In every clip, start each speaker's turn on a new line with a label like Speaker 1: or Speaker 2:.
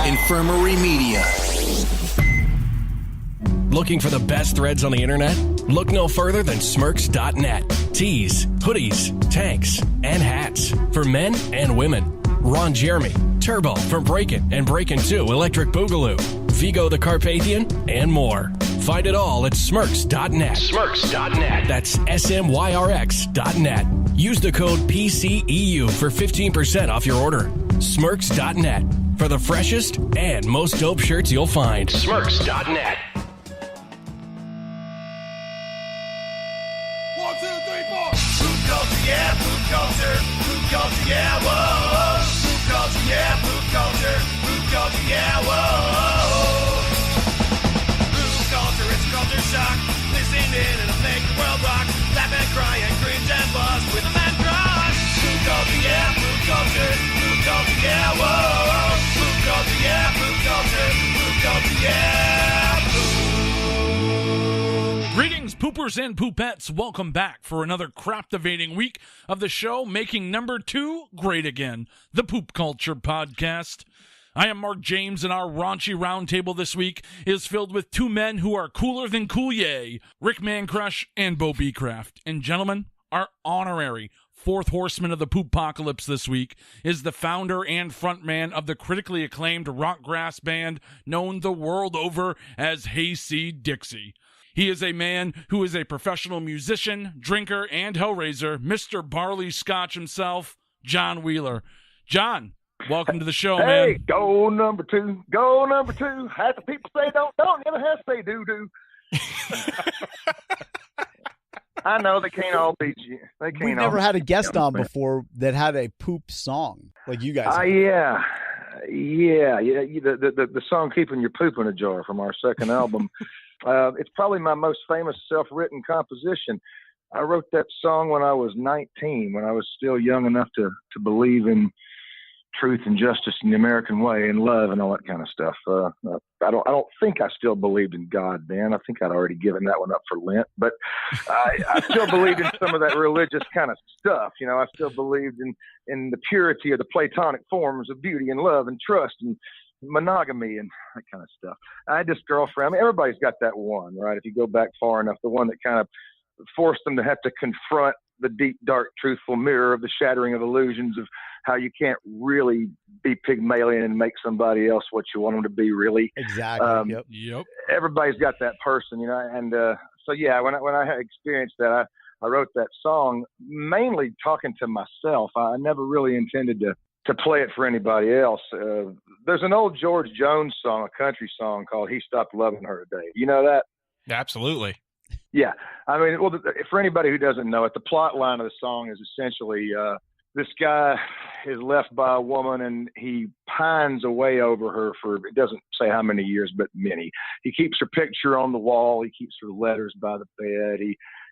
Speaker 1: Infirmary Media.
Speaker 2: Looking for the best threads on the internet? Look no further than Smirks.net. Tees, hoodies, tanks, and hats for men and women. Ron Jeremy, Turbo from Breakin' and Breakin' 2 Electric Boogaloo, Vigo the Carpathian, and more. Find it all at Smirks.net. Smirks.net. That's SMYRX.net. Use the code PCEU for 15% off your order. Smirks.net. For the freshest and most dope shirts you'll find. Smirks.net.
Speaker 3: 1, 2, 3, 4. Food culture, yeah, food culture. Food culture, yeah, whoa. Food culture, yeah, food culture. Food culture, yeah, whoa. Food culture, it's culture shock. Listening in and make the world rock. Laugh and cry and cringe and bust with a Mancrush. Food culture, yeah, food culture. Food culture, yeah, whoa. Food culture, yeah, food culture. Food culture, yeah, food.
Speaker 4: Greetings, poopers and poopettes. Welcome back for another craptivating week of the show, making number 2 great again, the Poop Culture Podcast. I am Marc James, and our raunchy roundtable this week is filled with two men who are cooler than cool yay, Rick Mancrush and Beau Becraft. And gentlemen, our honorary fourth horseman of the Poop-pocalypse this week is the founder and frontman of the critically acclaimed rock grass band known the world over as Hayseed Dixie. He is a man who is a professional musician, drinker, and hellraiser, Mr. Barley Scotch himself, John Wheeler. John, welcome to the show, man.
Speaker 5: Hey, go number 2. Go number 2. Half the people say don't, the other half say do. I know they can't all beat you. They can't.
Speaker 6: We've never had a guest on before that had a poop song like you guys.
Speaker 5: Yeah. The song "Keeping Your Poop in a Jar" from our second album. It's probably my most famous self-written composition. I wrote that song when I was 19, when I was still young enough to believe in truth and justice in the American way and love and all that kind of stuff. I don't think I still believed in God then. I think I'd already given that one up for Lent, but I still believed in some of that religious kind of stuff. You know, I still believed in the purity of the Platonic forms of beauty and love and trust and monogamy and that kind of stuff. I had this girlfriend. I mean, everybody's got that one, right? If you go back far enough, the one that kind of forced them to have to confront the deep, dark, truthful mirror of the shattering of illusions of how you can't really be Pygmalion and make somebody else what you want them to be, really.
Speaker 6: Exactly.
Speaker 4: Yep.
Speaker 5: Everybody's got that person, you know. And so, yeah, when I had experienced that, I wrote that song mainly talking to myself. I never really intended to play it for anybody else. There's an old George Jones song, a country song called "He Stopped Loving Her Today." You know that?
Speaker 7: Absolutely.
Speaker 5: Yeah. I mean, well, for anybody who doesn't know it, the plot line of the song is essentially this guy is left by a woman and he pines away over her for, it doesn't say how many years, but many. He keeps her picture on the wall. He keeps her letters by the bed.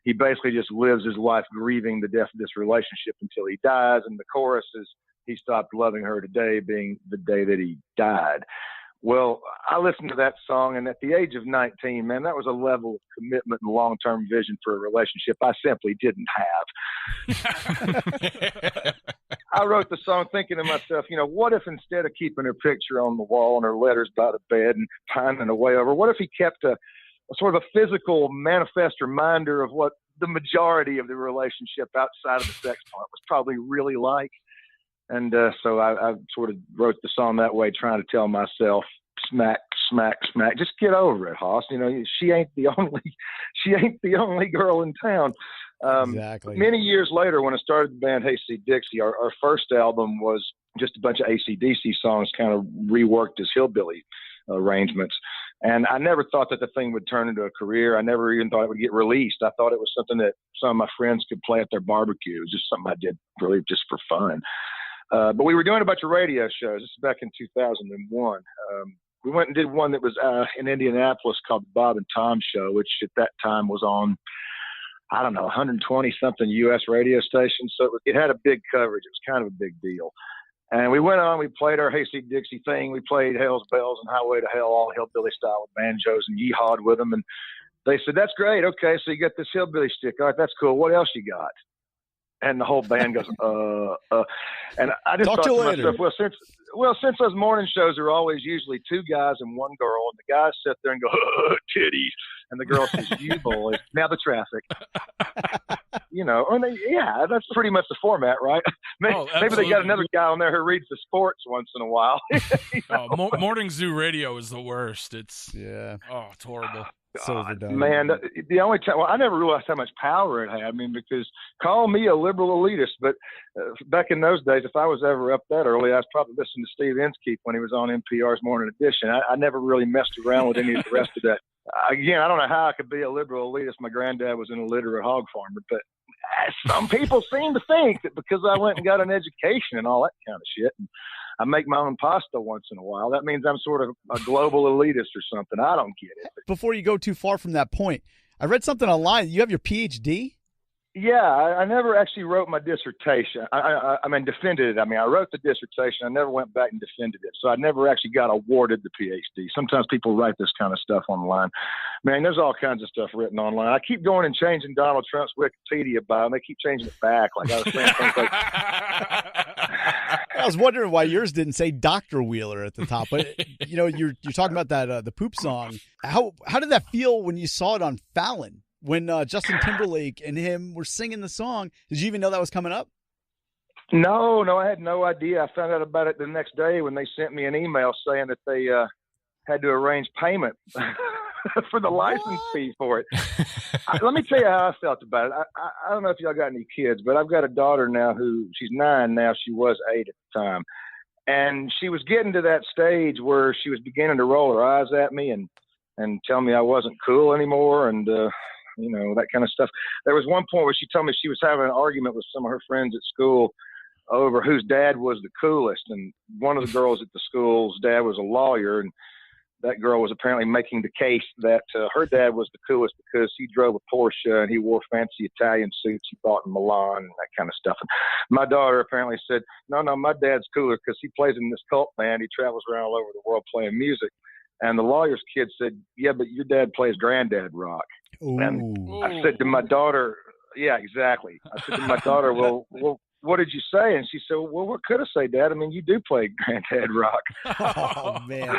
Speaker 5: He basically just lives his life grieving the death of this relationship until he dies. And the chorus is, "He stopped loving her today," being the day that he died. Well, I listened to that song, and at the age of 19, man, that was a level of commitment and long-term vision for a relationship I simply didn't have. I wrote the song thinking to myself, you know, what if instead of keeping her picture on the wall and her letters by the bed and pining away over, what if he kept a sort of a physical manifest reminder of what the majority of the relationship outside of the sex part was probably really like? And so I sort of wrote the song that way, trying to tell myself, smack, just get over it, Hoss. You know, she ain't the only girl in town.
Speaker 6: Exactly.
Speaker 5: Many years later, when I started the band Hayseed Dixie, our first album was just a bunch of AC/DC songs kind of reworked as hillbilly arrangements. And I never thought that the thing would turn into a career. I never even thought it would get released. I thought it was something that some of my friends could play at their barbecue. It was just something I did really just for fun. But we were doing a bunch of radio shows. This is back in 2001. We went and did one that was in Indianapolis called the Bob and Tom Show, which at that time was on, I don't know, 120-something U.S. radio stations. So it had a big coverage. It was kind of a big deal. And we went on, we played our Hayseed Dixie thing. We played Hell's Bells and Highway to Hell, all hillbilly style with banjos, and yeehawed with them. And they said, "That's great. Okay, so you got this hillbilly stick. All right, that's cool. What else you got?" And the whole band goes, and I just thought to myself, Well, since those morning shows are always usually two guys and one girl, and the guys sit there and go, titties, and the girl says, you boys, now the traffic. That's pretty much the format, right? Maybe they got another guy on there who reads the sports once in a while.
Speaker 4: Morning Zoo radio is the worst. It's horrible.
Speaker 6: So overdone.
Speaker 5: Man, the only time, I never realized how much power it had. I mean, because call me a liberal elitist, but back in those days, if I was ever up that early, I was probably listening to Steve Inskeep when he was on NPR's Morning Edition. I never really messed around with any of the rest of that. Again, I don't know how I could be a liberal elitist. My granddad was an illiterate hog farmer, but some people seem to think that because I went and got an education and all that kind of shit, and I make my own pasta once in a while, that means I'm sort of a global elitist or something. I don't get it.
Speaker 6: Before you go too far from that point, I read something online. You have your PhD?
Speaker 5: Yeah, I never actually wrote my dissertation. I mean, defended it. I mean, I wrote the dissertation. I never went back and defended it. So I never actually got awarded the PhD. Sometimes people write this kind of stuff online. Man, there's all kinds of stuff written online. I keep going and changing Donald Trump's Wikipedia bio, and they keep changing it back. Like I was saying things like...
Speaker 6: I was wondering why yours didn't say Dr. Wheeler at the top. But, you're talking about that the poop song. How did that feel when you saw it on Fallon? When Justin Timberlake and him were singing the song, did you even know that was coming up?
Speaker 5: No, I had no idea. I found out about it the next day when they sent me an email saying that they had to arrange payment for the license fee for it. Let me tell you how I felt about it. I don't know if y'all got any kids, but I've got a daughter now she's 9 now. She was 8 at the time. And she was getting to that stage where she was beginning to roll her eyes at me and tell me I wasn't cool anymore. And, that kind of stuff. There was one point where she told me she was having an argument with some of her friends at school over whose dad was the coolest. And one of the girls at the school's dad was a lawyer, and that girl was apparently making the case that her dad was the coolest because he drove a Porsche and he wore fancy Italian suits he bought in Milan and that kind of stuff. And my daughter apparently said, no, my dad's cooler because he plays in this cult band. He travels around all over the world playing music. And the lawyer's kid said, yeah, but your dad plays granddad rock.
Speaker 6: Ooh.
Speaker 5: And I said to my daughter, yeah, exactly. I said to my daughter, well, what did you say? And she said, well, what could I say, Dad? I mean, you do play granddad rock.
Speaker 6: Oh, man.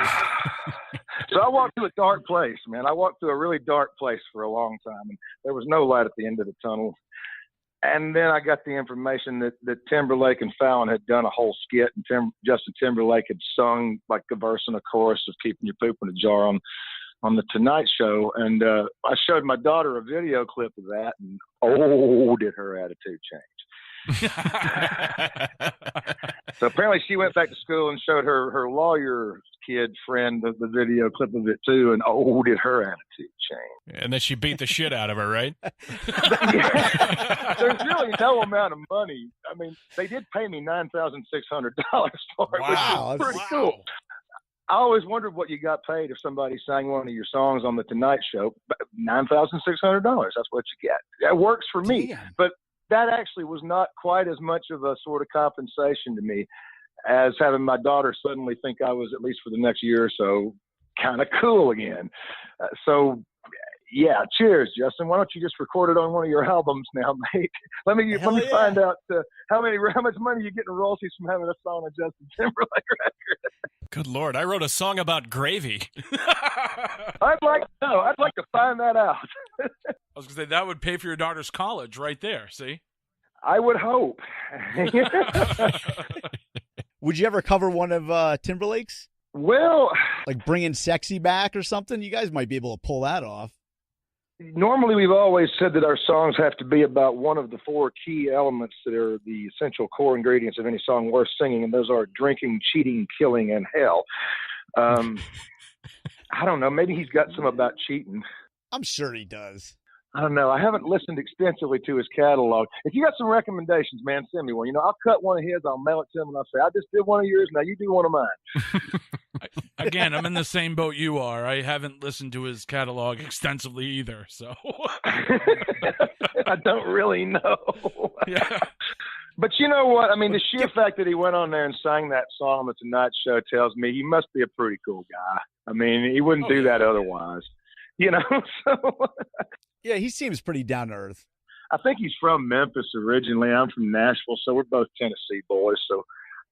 Speaker 5: So I walked through a dark place, man. I walked through a really dark place for a long time, and there was no light at the end of the tunnel. And then I got the information that Timberlake and Fallon had done a whole skit, and Justin Timberlake had sung like the verse and a chorus of "Keeping Your Poop in a Jar" on the Tonight Show. And I showed my daughter a video clip of that, and did her attitude change. So apparently she went back to school and showed her lawyer kid friend the video clip of it too, and did her attitude change.
Speaker 1: And then she beat the shit out of her, right?
Speaker 5: There's really no amount of money. I mean, they did pay me $9,600 for it,
Speaker 6: Wow,
Speaker 5: which is pretty cool. I always wondered what you got paid if somebody sang one of your songs on the Tonight Show. $9,600. That's what you get. That works for me.
Speaker 6: Damn.
Speaker 5: But that actually was not quite as much of a sort of compensation to me as having my daughter suddenly think I was, at least for the next year or so, kind of cool again. So, yeah, cheers, Justin. Why don't you just record it on one of your albums now, mate? Let me find out how much money you get in royalties from having a song on Justin Timberlake record.
Speaker 1: Good Lord, I wrote a song about gravy.
Speaker 5: I'd like to find that out.
Speaker 4: I was going to say, that would pay for your daughter's college right there, see?
Speaker 5: I would hope.
Speaker 6: Would you ever cover one of Timberlake's?
Speaker 5: Well,
Speaker 6: like Bringing Sexy Back or something? You guys might be able to pull that off.
Speaker 5: Normally, we've always said that our songs have to be about one of the 4 key elements that are the essential core ingredients of any song worth singing, and those are drinking, cheating, killing, and hell. I don't know. Maybe he's got some about cheating.
Speaker 6: I'm sure he does.
Speaker 5: I don't know. I haven't listened extensively to his catalog. If you got some recommendations, man, send me one. I'll cut one of his, I'll mail it to him, and I'll say, I just did one of yours, now you do one of mine.
Speaker 4: Again, I'm in the same boat you are. I haven't listened to his catalog extensively either, so.
Speaker 5: I don't really know.
Speaker 4: Yeah.
Speaker 5: But you know what? I mean, the sheer fact that he went on there and sang that song on the Tonight Show tells me he must be a pretty cool guy. I mean, he wouldn't do that otherwise. So...
Speaker 6: Yeah, he seems pretty down to earth.
Speaker 5: I think he's from Memphis originally. I'm from Nashville, so we're both Tennessee boys. So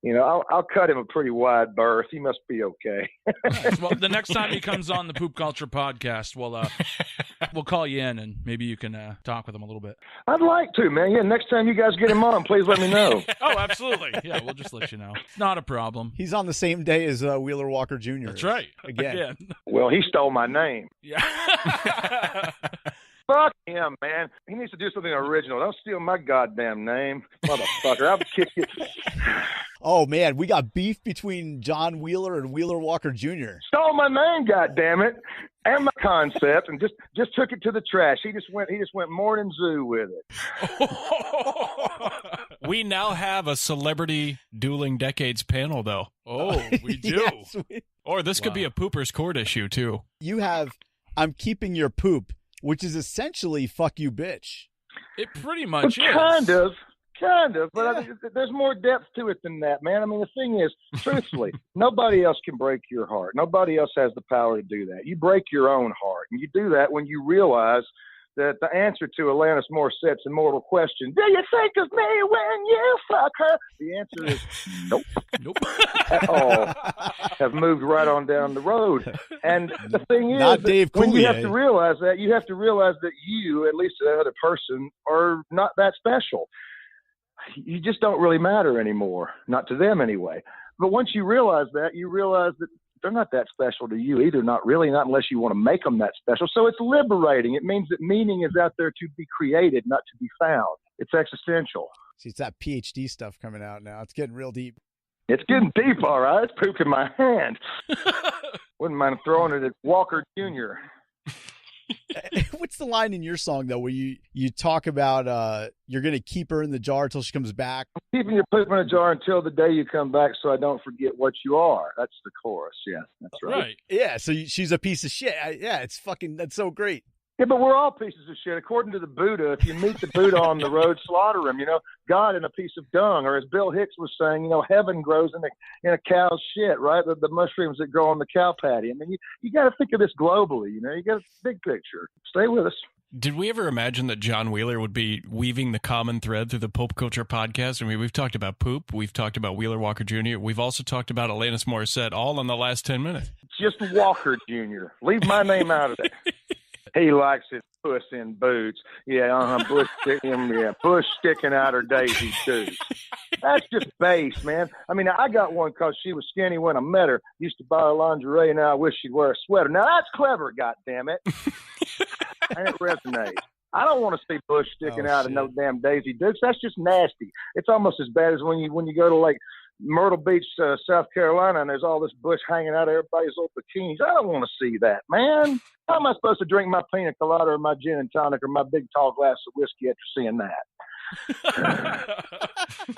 Speaker 5: You know, I'll cut him a pretty wide berth. He must be okay.
Speaker 4: Nice. Well, the next time he comes on the Poop Culture podcast, we'll call you in and maybe you can talk with him a little bit.
Speaker 5: I'd like to, man. Yeah, next time you guys get him on, please let me know.
Speaker 4: Oh, absolutely. Yeah, we'll just let you know. It's not a problem.
Speaker 6: He's on the same day as Wheeler Walker Jr.
Speaker 4: That's right.
Speaker 6: Again.
Speaker 5: Well, he stole my name.
Speaker 4: Yeah.
Speaker 5: Fuck him, man. He needs to do something original. Don't steal my goddamn name, motherfucker. I'll kick you.
Speaker 6: Oh, man, we got beef between John Wheeler and Wheeler Walker Jr.
Speaker 5: Stole my name, goddammit, and my concept, and just took it to the trash. He just went morning zoo with it.
Speaker 1: We now have a celebrity dueling decades panel, though.
Speaker 4: Oh, we do.
Speaker 6: Yes,
Speaker 1: Or this could be a Pooper's Court issue, too.
Speaker 6: you have I'm keeping your poop, which is essentially fuck you, bitch.
Speaker 4: It pretty much is.
Speaker 5: Kind of, but I mean, there's more depth to it than that, man. I mean, the thing is, truthfully, nobody else can break your heart. Nobody else has the power to do that. You break your own heart, and you do that when you realize that the answer to Alanis Morissette's immortal question, do you think of me when you fuck her? The answer is nope.
Speaker 4: Nope.
Speaker 5: At all. Have moved right on down the road. And the thing is,
Speaker 6: Not Dave
Speaker 5: when you
Speaker 6: Coulier.
Speaker 5: have to realize that, you have to realize that you, at least the other person, are not that special. You just don't really matter anymore. Not to them anyway. But once you realize that they're not that special to you either. Not really, not unless you want to make them that special. So it's liberating. It means that meaning is out there to be created, not to be found. It's existential.
Speaker 6: See, it's that PhD stuff coming out now. It's getting real deep.
Speaker 5: It's getting deep, all right. It's poop in my hand. Wouldn't mind throwing it at Walker Jr.
Speaker 6: What's the line in your song, though, where you talk about you're going to keep her in the jar until she comes back?
Speaker 5: Keeping your poop in a jar until the day you come back so I don't forget what you are. That's the chorus. Yeah, that's right.
Speaker 4: Right.
Speaker 6: Yeah, so she's a piece of shit. That's so great.
Speaker 5: Yeah, but we're all pieces of shit. According to the Buddha, if you meet the Buddha on the road, slaughter him. You know, God in a piece of dung. Or as Bill Hicks was saying, you know, heaven grows in a cow's shit, right? The mushrooms that grow on the cow patty. I mean, you got to think of this globally. You know, you got a big picture. Stay with us.
Speaker 1: Did we ever imagine that John Wheeler would be weaving the common thread through the Pope Culture podcast? I mean, we've talked about poop. We've talked about Wheeler Walker Jr. We've also talked about Alanis Morissette all in the last 10 minutes.
Speaker 5: Just Walker Jr. Leave my name out of it. He likes his puss in boots. Yeah, bush sticking out her daisy shoes. That's just base, man. I mean, I got one because she was skinny when I met her. Used to buy her lingerie, and now I wish she'd wear a sweater. Now that's clever, goddammit. And it resonates. I don't want to see bush sticking out of no damn Daisy Dukes. That's just nasty. It's almost as bad as when you go to like Myrtle Beach, South Carolina, and there's all this bush hanging out of everybody's little bikinis. I don't want to see that, man. How am I supposed to drink my pina colada or my gin and tonic or my big tall glass of whiskey after seeing that?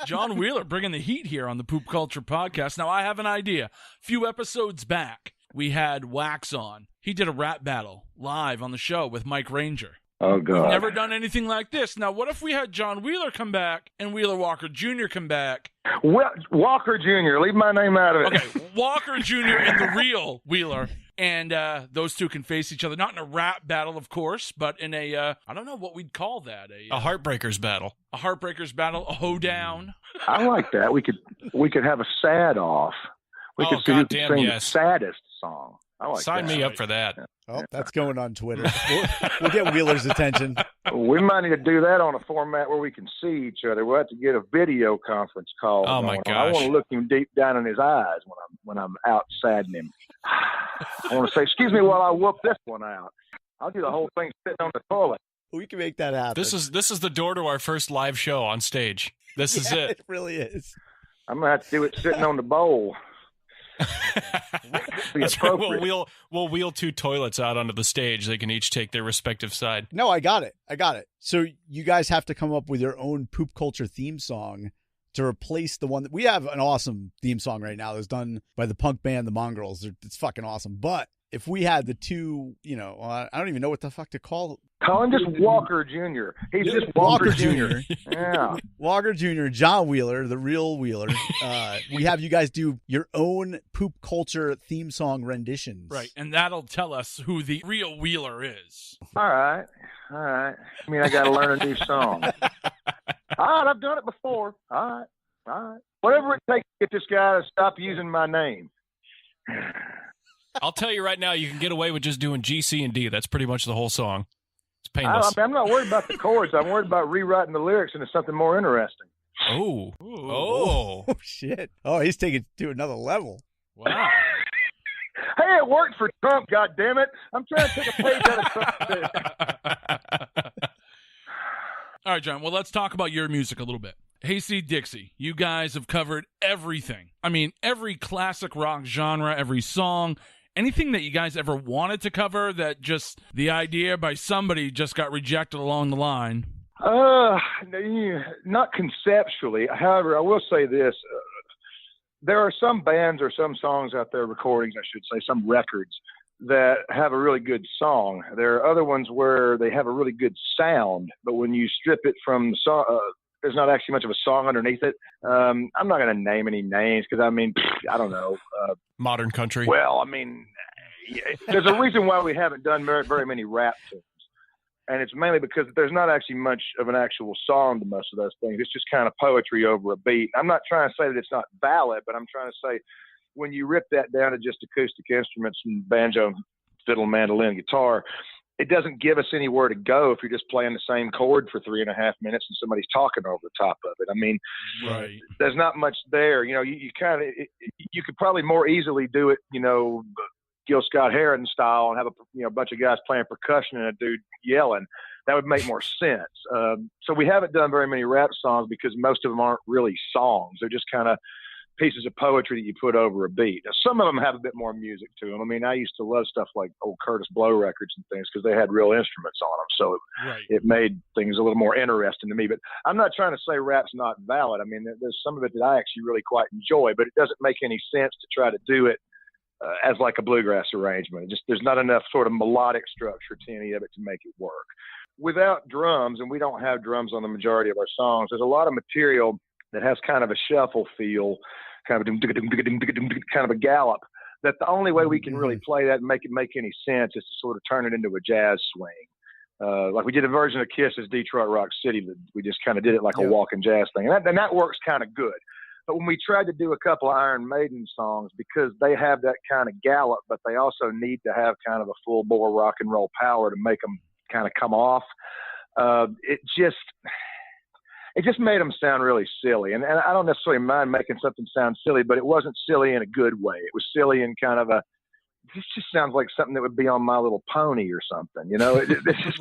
Speaker 4: John Wheeler bringing the heat here on the Poop Culture podcast. Now, I have an idea. A few episodes back, we had Wax on. He did a rap battle live on the show with Mike Ranger.
Speaker 5: Oh, God.
Speaker 4: We've never done anything like this. Now, what if we had John Wheeler come back and Wheeler Walker Jr. come back?
Speaker 5: Well, Walker Jr., leave my name out of it.
Speaker 4: Okay, Walker Jr. and the real Wheeler. And those two can face each other, not in a rap battle, of course, but in a, I don't know what we'd call that.
Speaker 1: A Heartbreakers battle.
Speaker 4: A Heartbreakers battle, a hoedown.
Speaker 5: I like that. We could have a sad off. We could sing the saddest song. I like
Speaker 1: Sign
Speaker 5: that.
Speaker 1: me up for that.
Speaker 6: Oh, that's going on Twitter. We'll get Wheeler's attention.
Speaker 5: We might need to do that on a format where we can see each other. We'll have to get a video conference call.
Speaker 1: Oh, my
Speaker 5: on.
Speaker 1: gosh.
Speaker 5: I want to look him deep down in his eyes when I'm out saddening him. I want to say, excuse me while I whoop this one out. I'll do the whole thing sitting on the toilet.
Speaker 6: We can make that happen.
Speaker 1: This is the door to our first live show on stage. This is it.
Speaker 6: It really is.
Speaker 5: I'm going to have to do it sitting on the bowl.
Speaker 1: That's right. We'll wheel two toilets out onto the stage. They can each take their respective side.
Speaker 6: No, I got it. So you guys have to come up with your own Poop Culture theme song to replace the one that we have. An awesome theme song right now that's done by the punk band The Mongrels. It's fucking awesome. But if we had the two, I don't even know what the fuck to call
Speaker 5: him just Walker Jr. He's just Walker Jr. Yeah.
Speaker 6: Walker Jr., John Wheeler, the real Wheeler. We have you guys do your own Poop Culture theme song renditions.
Speaker 4: Right, and that'll tell us who the real Wheeler is.
Speaker 5: All right. I mean, I got to learn a new song. All right, I've done it before. All right. All right. Whatever it takes to get this guy to stop using my name.
Speaker 1: I'll tell you right now, you can get away with just doing G, C, and D. That's pretty much the whole song. It's painless.
Speaker 5: I'm not worried about the chords. I'm worried about rewriting the lyrics into something more interesting.
Speaker 1: Oh.
Speaker 6: Oh, shit. Oh, he's taking it to another level.
Speaker 4: Wow.
Speaker 5: Hey, it worked for Trump, goddammit. I'm trying to take a page out of Trump.
Speaker 4: All right, John. Well, let's talk about your music a little bit. Hayseed Dixie, you guys have covered everything. I mean, every classic rock genre, every song, anything that you guys ever wanted to cover that just the idea by somebody just got rejected along the line.
Speaker 5: Not conceptually. However, I will say this. There are some bands or some songs out there, recordings, I should say, some records that have a really good song. There are other ones where they have a really good sound, but when you strip it from the song, there's not actually much of a song underneath it. I'm not going to name any names because, I mean, I don't know.
Speaker 1: Modern country.
Speaker 5: Well, I mean, there's a reason why we haven't done very many rap tunes. And it's mainly because there's not actually much of an actual song to most of those things. It's just kind of poetry over a beat. I'm not trying to say that it's not valid, but I'm trying to say when you rip that down to just acoustic instruments and banjo, fiddle, mandolin, guitar, it doesn't give us anywhere to go if you're just playing the same chord for 3.5 minutes and somebody's talking over the top of it. I mean,
Speaker 4: Right.
Speaker 5: There's not much there. You know, you kind of, you could probably more easily do it, you know, Gil Scott-Heron style and have a bunch of guys playing percussion and a dude yelling. That would make more sense. So we haven't done very many rap songs because most of them aren't really songs. They're just kind of pieces of poetry that you put over a beat. Now, some of them have a bit more music to them. I mean, I used to love stuff like old Curtis Blow records and things because they had real instruments on them. So it made things a little more interesting to me. But I'm not trying to say rap's not valid. I mean, there's some of it that I actually really quite enjoy, but it doesn't make any sense to try to do it as like a bluegrass arrangement. There's not enough sort of melodic structure to any of it to make it work. Without drums, and we don't have drums on the majority of our songs, there's a lot of material that has kind of a shuffle feel, kind of a gallop, that the only way we can really play that and make it make any sense is to sort of turn it into a jazz swing. Like we did a version of Kiss's Detroit Rock City that we just kind of did it like a walking jazz thing. And that works kind of good. But when we tried to do a couple of Iron Maiden songs, because they have that kind of gallop, but they also need to have kind of a full bore rock and roll power to make them kind of come off, it just made them sound really silly. And I don't necessarily mind making something sound silly, but it wasn't silly in a good way. It was silly in kind of this just sounds like something that would be on My Little Pony or something, you know. It just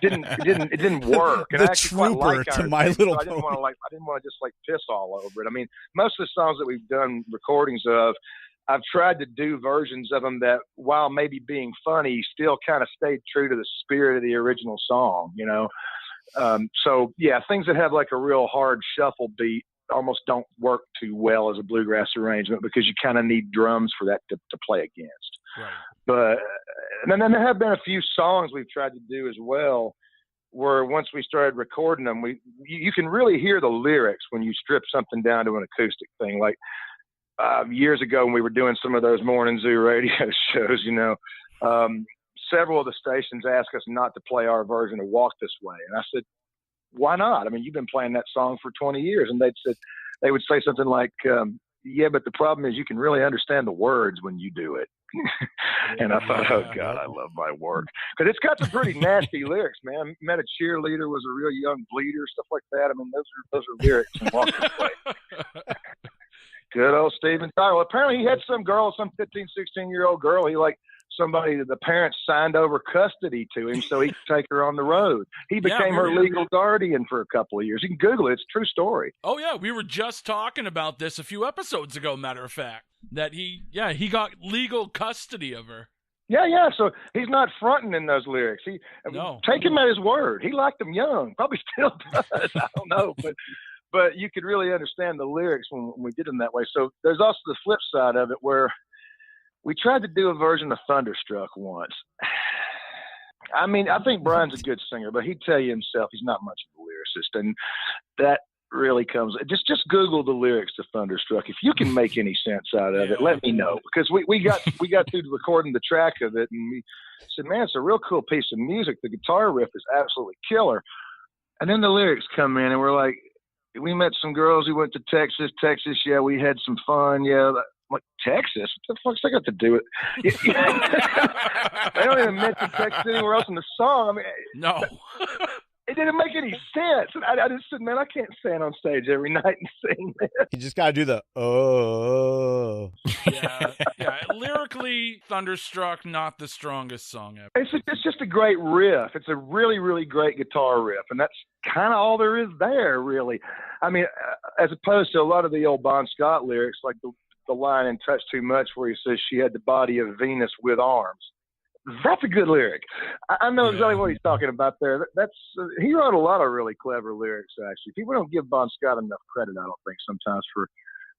Speaker 5: didn't work. And
Speaker 6: The
Speaker 5: I actually quite
Speaker 6: Trooper
Speaker 5: like
Speaker 6: to
Speaker 5: Iron
Speaker 6: My
Speaker 5: Maiden,
Speaker 6: Little
Speaker 5: so I didn't
Speaker 6: Pony.
Speaker 5: want to just like piss all over it. I mean, most of the songs that we've done recordings of, I've tried to do versions of them that, while maybe being funny, still kind of stayed true to the spirit of the original song, you know. So yeah, things that have like a real hard shuffle beat almost don't work too well as a bluegrass arrangement because you kind of need drums for that to play against.
Speaker 4: Right.
Speaker 5: But and then there have been a few songs we've tried to do as well, where once we started recording them, you can really hear the lyrics when you strip something down to an acoustic thing. Like years ago when we were doing some of those morning zoo radio shows, you know, several of the stations asked us not to play our version of Walk This Way. And I said, why not? I mean, you've been playing that song for 20 years. And they would say something like, yeah, but the problem is you can really understand the words when you do it. And I thought, oh God, I love my work. Because it's got some pretty nasty lyrics, man. I met a cheerleader, was a real young bleeder, stuff like that. I mean, those are lyrics in Walk This Way. Good old Steven Tyler. Well, apparently he had some 15, 16-year-old girl. He somebody that the parents signed over custody to him so he could take her on the road. He became her legal guardian for a couple of years. You can Google it. It's a true story.
Speaker 4: Oh, yeah. We were just talking about this a few episodes ago, matter of fact, that he got legal custody of her.
Speaker 5: Yeah. So he's not fronting in those lyrics. Take him at his word. He liked them young. Probably still does. I don't know. But you could really understand the lyrics when we did them that way. So there's also the flip side of it where we tried to do a version of Thunderstruck once. I mean, I think Brian's a good singer, but he'd tell you himself he's not much of a lyricist. And that really comes – just Google the lyrics to Thunderstruck. If you can make any sense out of it, let me know. Because we got through recording the track of it, and we said, man, it's a real cool piece of music. The guitar riff is absolutely killer. And then the lyrics come in, and we're like, we met some girls who went to Texas. Yeah, we had some fun. Yeah. I'm like, Texas? What the fuck's that got to do with it? They don't even mention Texas anywhere else in the song. I mean,
Speaker 4: No.
Speaker 5: it didn't make any sense. I just said, man, I can't stand on stage every night and sing this.
Speaker 6: You just got to do the, oh.
Speaker 4: Yeah. Lyrically, Thunderstruck, not the strongest song ever.
Speaker 5: It's just a great riff. It's a really, really great guitar riff, and that's kind of all there is there, really. I mean, as opposed to a lot of the old Bon Scott lyrics, like the line in Touch Too Much where he says she had the body of Venus with arms. That's a good lyric. I know exactly what he's talking about there. He wrote a lot of really clever lyrics, actually. People don't give Bon Scott enough credit, I don't think, sometimes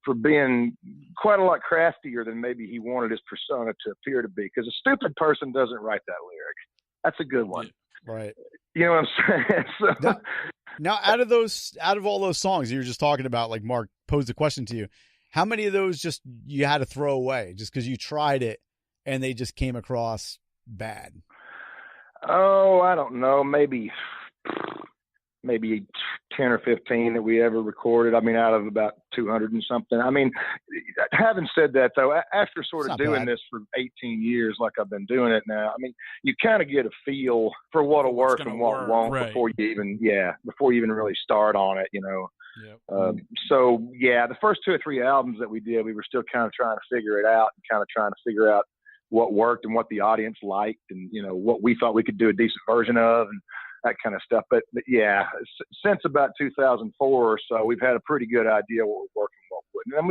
Speaker 5: for being quite a lot craftier than maybe he wanted his persona to appear to be, because a stupid person doesn't write that lyric. That's a good one.
Speaker 6: Right.
Speaker 5: You know what I'm saying? So,
Speaker 6: now, out of all those songs you were just talking about, like Mark posed a question to you, how many of those just you had to throw away just because you tried it and they just came across bad?
Speaker 5: Oh, I don't know. Maybe 10 or 15 that we ever recorded. I mean, out of about 200 and something. I mean, having said that, though, after sort of doing this for 18 years, like I've been doing it now, I mean, you kind of get a feel for what'll work and what won't before you even really start on it, you know. Yep. So yeah, the first 2 or 3 albums that we did, we were still kind of trying to figure it out and kind of trying to figure out what worked and what the audience liked and, you know, what we thought we could do a decent version of and that kind of stuff. But yeah, since about 2004 or so, we've had a pretty good idea what would work and what wouldn't. And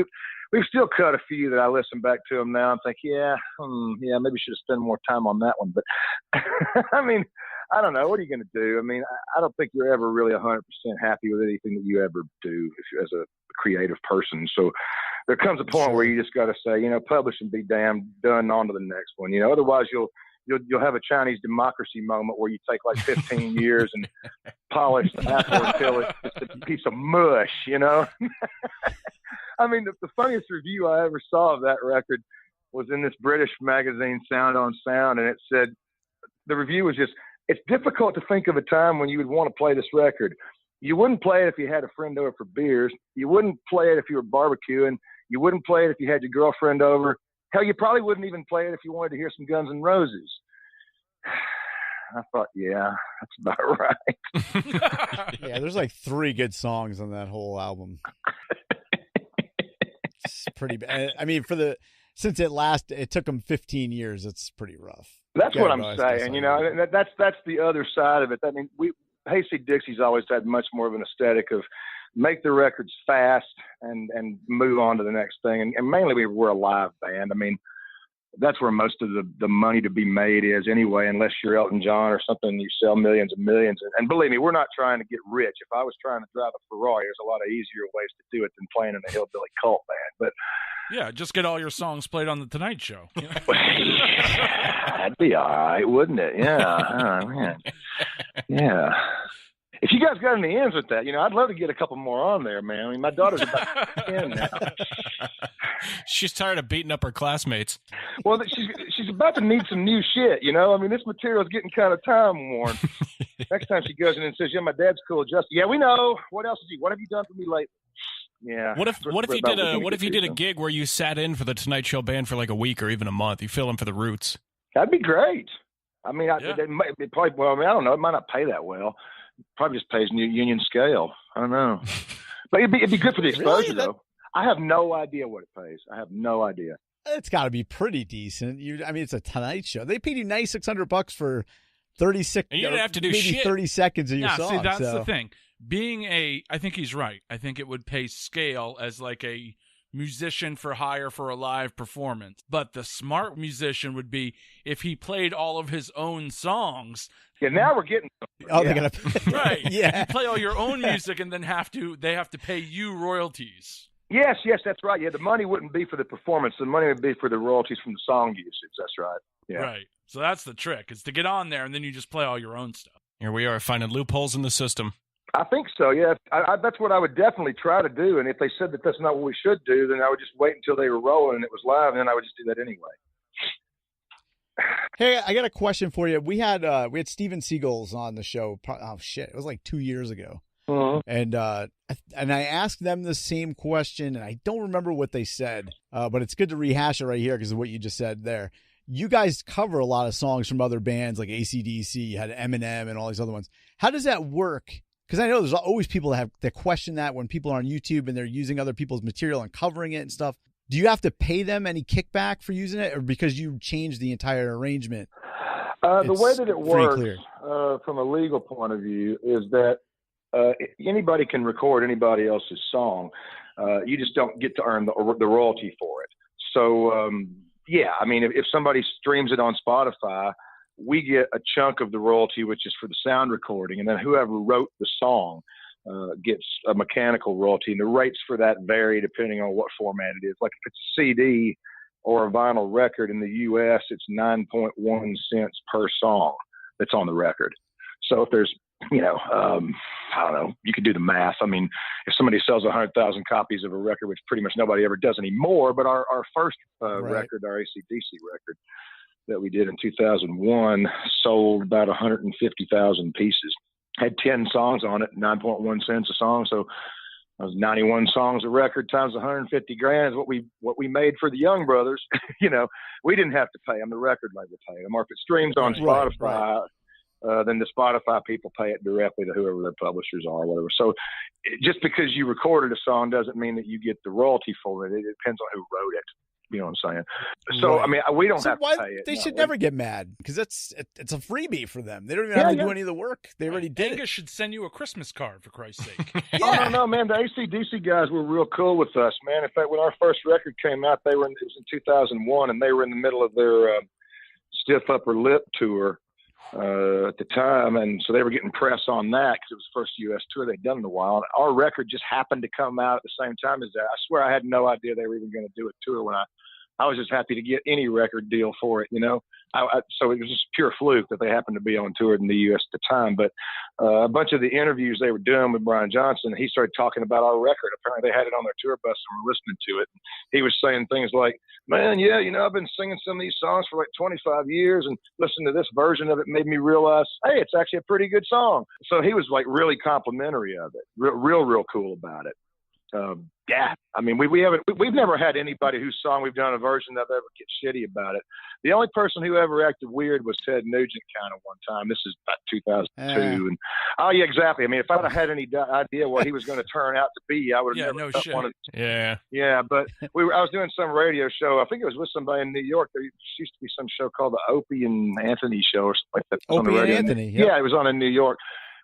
Speaker 5: we've still cut a few that I listen back to them now and think, maybe we should have spent more time on that one. But I mean, I don't know. What are you going to do? I mean, I don't think you're ever really 100% happy with anything that you ever do as a creative person. So there comes a point where you just got to say, you know, publish and be damned, done, on to the next one. You know, otherwise you'll have a Chinese democracy moment where you take like 15 years and polish the apple until it's just a piece of mush, you know? I mean, the funniest review I ever saw of that record was in this British magazine, Sound on Sound, and it said, the review was just, it's difficult to think of a time when you would want to play this record. You wouldn't play it if you had a friend over for beers. You wouldn't play it if you were barbecuing. You wouldn't play it if you had your girlfriend over. Hell, you probably wouldn't even play it if you wanted to hear some Guns N' Roses. I thought, yeah, that's about right.
Speaker 6: Yeah, there's like 3 good songs on that whole album. It's pretty bad. I mean, since it took them 15 years, it's pretty rough.
Speaker 5: That's what I'm saying. You know, and that's the other side of it. I mean, Hayseed Dixie's always had much more of an aesthetic of make the records fast and move on to the next thing. And mainly we're a live band. I mean, that's where most of the money to be made is anyway, unless you're Elton John or something, you sell millions and millions. And believe me, we're not trying to get rich. If I was trying to drive a Ferrari, there's a lot of easier ways to do it than playing in a hillbilly cult band. But
Speaker 4: yeah, just get all your songs played on the Tonight Show. You know?
Speaker 5: That'd be all right, wouldn't it? Yeah. Oh, man. Yeah. If you guys got any ends with that, you know, I'd love to get a couple more on there, man. I mean, my daughter's about 10 now.
Speaker 1: She's tired of beating up her classmates.
Speaker 5: Well, she's about to need some new shit, you know? I mean, this material's getting kind of time-worn. Next time she goes in and says, yeah, my dad's cool, Justin. Yeah, we know. What else what have you done for me lately? Yeah.
Speaker 1: What if you did a gig where you sat in for the Tonight Show band for like a week or even a month? You fill in for the Roots.
Speaker 5: That'd be great. I mean, it probably, well, I mean, I don't know. It might not pay that well. Probably just pays union scale. I don't know. But it'd be good for the exposure, though. I have no idea what it pays. I have no idea.
Speaker 6: It's got to be pretty decent. I mean, it's a Tonight Show. They paid you $9,600 for 36.
Speaker 1: And you didn't have to do
Speaker 6: maybe
Speaker 1: shit.
Speaker 6: 30 seconds of your song.
Speaker 4: See, that's the thing. I think he's right. I think it would pay scale as like a musician for hire for a live performance. But the smart musician would be if he played all of his own songs.
Speaker 5: Yeah, now we're getting.
Speaker 6: Oh, they're gonna pay.
Speaker 4: Right.
Speaker 6: Yeah,
Speaker 4: you play all your own music and then they have to pay you royalties.
Speaker 5: Yes, that's right. Yeah, the money wouldn't be for the performance. The money would be for the royalties from the song usage. That's right. Yeah.
Speaker 4: Right. So that's the trick, is to get on there and then you just play all your own stuff.
Speaker 1: Here we are finding loopholes in the system.
Speaker 5: I think so, yeah. That's what I would definitely try to do. And if they said that that's not what we should do, then I would just wait until they were rolling and it was live, and then I would just do that anyway.
Speaker 6: Hey, I got a question for you. We had Steven Seagulls on the show. Oh, shit. It was like 2 years ago. And I asked them the same question, and I don't remember what they said, but it's good to rehash it right here because of what you just said there. You guys cover a lot of songs from other bands like AC/DC, you had Eminem and all these other ones. How does that work? Because I know there's always people that question that when people are on YouTube and they're using other people's material and covering it and stuff. Do you have to pay them any kickback for using it, or because you changed the entire arrangement?
Speaker 5: The way that it works
Speaker 6: clear.
Speaker 5: from a legal point of view is that anybody can record anybody else's song. You just don't get to earn the royalty for it. So, yeah, I mean, if somebody streams it on Spotify, we get a chunk of the royalty, which is for the sound recording. And then whoever wrote the song gets a mechanical royalty. And the rates for that vary depending on what format it is. Like if it's a CD or a vinyl record in the U.S., it's 9.1 cents per song that's on the record. So if there's, I don't know, you could do the math. I mean, if somebody sells 100,000 copies of a record, which pretty much nobody ever does anymore, but our first record, our AC/DC record that we did in 2001, sold about 150,000 pieces. Had 10 songs on it, 9.1 cents a song. So that was 91 songs a record times 150 grand is what we made for the Young Brothers. We didn't have to pay them. The record label paid them. Or if it streams on Spotify, then the Spotify people pay it directly to whoever their publishers are or whatever. So just because you recorded a song doesn't mean that you get the royalty for it. It depends on who wrote it. You know what I'm saying? So, I mean, we don't have to pay it.
Speaker 6: They should never get mad because it's a freebie for them. They don't even have to do any of the work. They already did
Speaker 4: Angus should send you a Christmas card, for Christ's sake.
Speaker 5: Oh, no, man. The AC/DC guys were real cool with us, man. In fact, when our first record came out, it was in 2001, and they were in the middle of their Stiff Upper Lip tour at the time, and so they were getting press on that because it was the first U.S. tour they'd done in a while. And our record just happened to come out at the same time as that. I swear I had no idea they were even going to do a tour when I was just happy to get any record deal for it, so it was just pure fluke that they happened to be on tour in the U.S. at the time. But a bunch of the interviews they were doing with Brian Johnson, he started talking about our record. Apparently they had it on their tour bus and were listening to it. And he was saying things like, man, yeah, I've been singing some of these songs for like 25 years and listening to this version of it made me realize, hey, it's actually a pretty good song. So he was like really complimentary of it, real cool about it. Yeah, I mean, we've never had anybody whose song we've done a version of ever get shitty about it. The only person who ever acted weird was Ted Nugent kind of one time. This is about 2002. And oh yeah, exactly. I mean, if I'd have had any idea what he was going to turn out to be, I would have never wanted to. Yeah, but I was doing some radio show. I think it was with somebody in New York. There used to be some show called the Opie and Anthony Show or something like that.
Speaker 6: Opie and Anthony. Yep.
Speaker 5: Yeah, it was on in New York.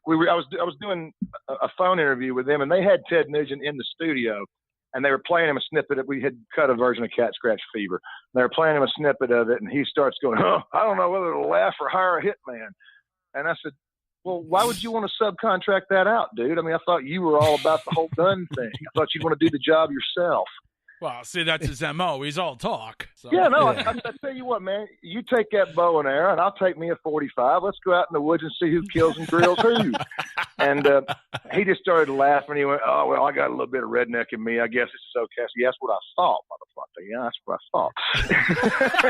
Speaker 5: I was doing a phone interview with them, and they had Ted Nugent in the studio, and they were playing him a snippet of, we had cut a version of Cat Scratch Fever. They were playing him a snippet of it, and he starts going, I don't know whether to laugh or hire a hitman. And I said, well, why would you want to subcontract that out, dude? I mean, I thought you were all about the whole gun thing. I thought you'd want to do the job yourself.
Speaker 4: Well, see, that's his M.O. He's all talk. So.
Speaker 5: Yeah, no, I tell you what, man. You take that bow and arrow, and I'll take me a 45. Let's go out in the woods and see who kills and drills who. And he just started laughing. He went, oh, well, I got a little bit of redneck in me. I guess this is okay. So, that's what I thought, motherfucker. Yeah, that's what I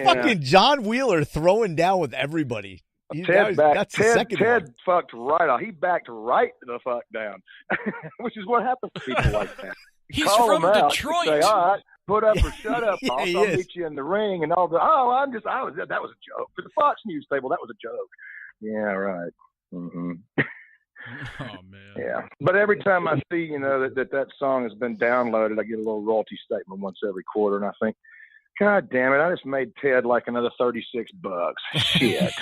Speaker 5: thought.
Speaker 6: Fucking John Wheeler throwing down with everybody.
Speaker 5: Ted fucked right off. He backed right the fuck down, which is what happens to people like that.
Speaker 4: He's from Detroit.
Speaker 5: Say, all right, put up or shut up. I'll meet you in the ring and all the. That was a joke for the Fox News table. That was a joke. Yeah, right. Mm-hmm.
Speaker 4: Oh man.
Speaker 5: Yeah, but every time I see that song has been downloaded, I get a little royalty statement once every quarter, and I think, God damn it! I just made Ted like another $36. Shit.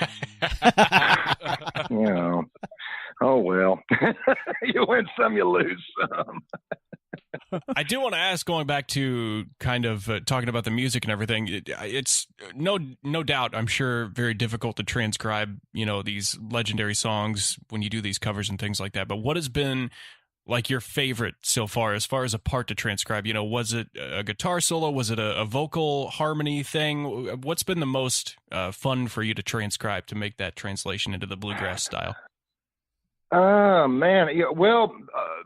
Speaker 5: Oh well. You win some, you lose some.
Speaker 1: I do want to ask, going back to kind of talking about the music and everything, it's no doubt, I'm sure, very difficult to transcribe, these legendary songs when you do these covers and things like that. But what has been like your favorite so far as a part to transcribe? Was it a guitar solo? Was it a vocal harmony thing? What's been the most fun for you to transcribe to make that translation into the bluegrass style?
Speaker 5: Man. Yeah, well,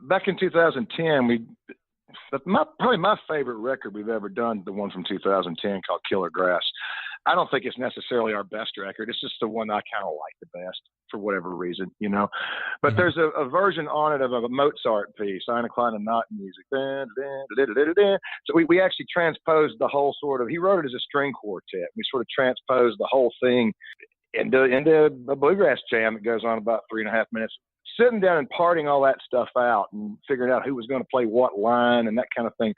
Speaker 5: back in 2010, probably my favorite record we've ever done, the one from 2010 called Killer Grass. I don't think it's necessarily our best record. It's just the one I kind of like the best for whatever reason, you know. But there's a version on it of a Mozart piece, Eine kleine Notenmusik. So we actually transposed the whole sort of, he wrote it as a string quartet. We sort of transposed the whole thing into a bluegrass jam that goes on about 3.5 minutes. Sitting down and parting all that stuff out and figuring out who was going to play what line and that kind of thing.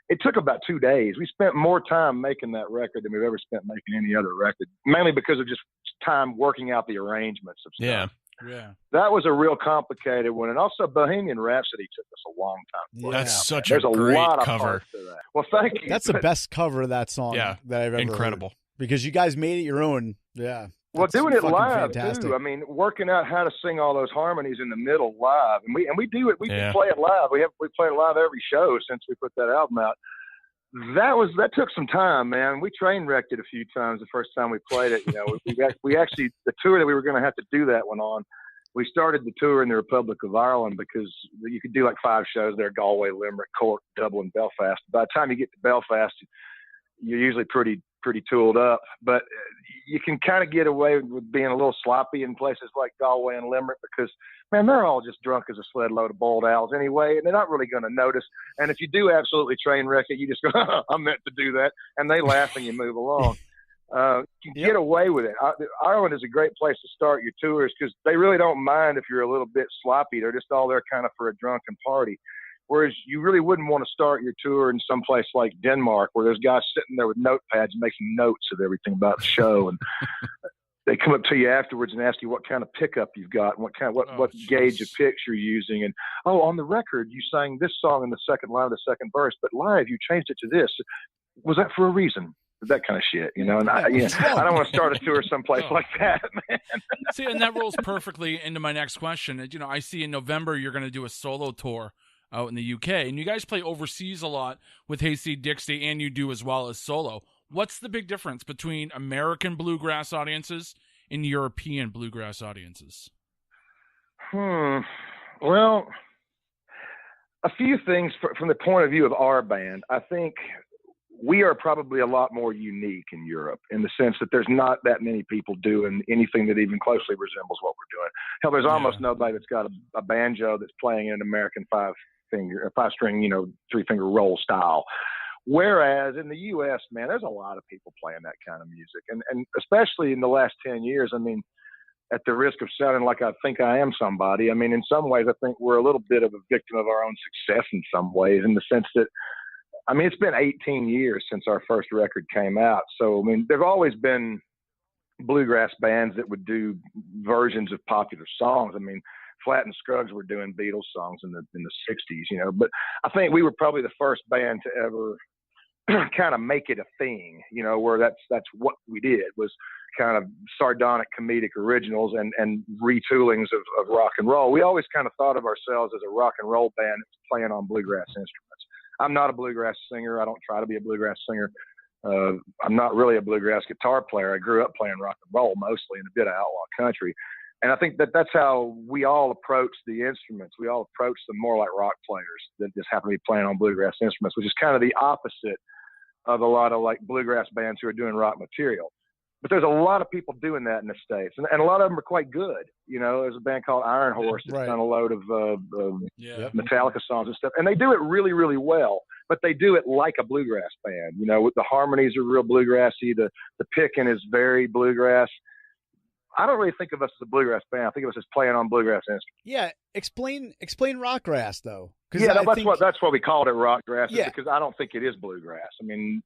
Speaker 5: It took about 2 days. We spent more time making that record than we've ever spent making any other record, mainly because of just time working out the arrangements of stuff.
Speaker 4: Yeah.
Speaker 5: That was a real complicated one. And also Bohemian Rhapsody took us a long time.
Speaker 6: Yeah.
Speaker 1: That's such
Speaker 5: There's
Speaker 1: a great
Speaker 5: lot of
Speaker 1: cover.
Speaker 5: parts to that. Well, thank you.
Speaker 6: That's the best cover of that song that I've ever
Speaker 1: Incredible.
Speaker 6: heard. Because you guys made it your own. Yeah.
Speaker 5: Well,
Speaker 6: That's
Speaker 5: doing it
Speaker 6: fucking
Speaker 5: live
Speaker 6: fantastic.
Speaker 5: too. I mean, working out how to sing all those harmonies in the middle live, and we do it. We play it live. We play it live every show since we put that album out. That took some time, man. We train wrecked it a few times the first time we played it. You know, we actually, the tour that we were going to have to do that one on, we started the tour in the Republic of Ireland because you could do like 5 shows there: Galway, Limerick, Cork, Dublin, Belfast. By the time you get to Belfast, you're usually pretty tooled up, but you can kind of get away with being a little sloppy in places like Galway and Limerick because, man, they're all just drunk as a sled load of boiled owls anyway, and they're not really going to notice. And if you do absolutely train wreck it, you just go, I meant to do that, and they laugh and you move along. You can get away with it. Ireland is a great place to start your tours because they really don't mind if you're a little bit sloppy. They're just all there kind of for a drunken party. Whereas you really wouldn't want to start your tour in some place like Denmark where there's guys sitting there with notepads making notes of everything about the show. And they come up to you afterwards and ask you what kind of pickup you've got and what gauge of picks you're using. And, on the record, you sang this song in the second line of the second verse, but live you changed it to this. Was that for a reason? That kind of shit, you know, and I don't want to start a tour someplace like that, man.
Speaker 4: See, and that rolls perfectly into my next question. You know, I see in November you're going to do a solo tour out in the UK, and you guys play overseas a lot with Hayseed Dixie, and you do as well as solo. What's the big difference between American bluegrass audiences and European bluegrass audiences?
Speaker 5: Well, a few things from the point of view of our band. I think we are probably a lot more unique in Europe in the sense that there's not that many people doing anything that even closely resembles what we're doing. Hell, there's almost nobody that's got a banjo that's playing an American 5-string, 3-finger roll style. Whereas in the U.S., man, there's a lot of people playing that kind of music. And especially in the last 10 years, I mean, at the risk of sounding like I think I am somebody, I mean, in some ways, I think we're a little bit of a victim of our own success in some ways, in the sense that, I mean, it's been 18 years since our first record came out. So, I mean, there've always been bluegrass bands that would do versions of popular songs. I mean, Flat and Scruggs were doing Beatles songs in the 60s, but I think we were probably the first band to ever kind of make it a thing, where that's what we did, was kind of sardonic comedic originals and retoolings of rock and roll. We always kind of thought of ourselves as a rock and roll band playing on bluegrass instruments. I'm not a bluegrass singer. I don't try to be a bluegrass singer. I'm not really a bluegrass guitar player. I grew up playing rock and roll mostly and a bit of outlaw country. And I think that's how we all approach the instruments. We all approach them more like rock players that just happen to be playing on bluegrass instruments, which is kind of the opposite of a lot of like bluegrass bands who are doing rock material. But there's a lot of people doing that in the States, and a lot of them are quite good. There's a band called Iron Horse that's done a load of Metallica songs and stuff, and they do it really, really well. But they do it like a bluegrass band. The harmonies are real bluegrassy. The picking is very bluegrass. I don't really think of us as a bluegrass band. I think of us as playing on bluegrass instruments.
Speaker 6: Yeah, explain rockgrass though.
Speaker 5: Yeah, that's why we called it rockgrass. Yeah. Because I don't think it is bluegrass. I mean,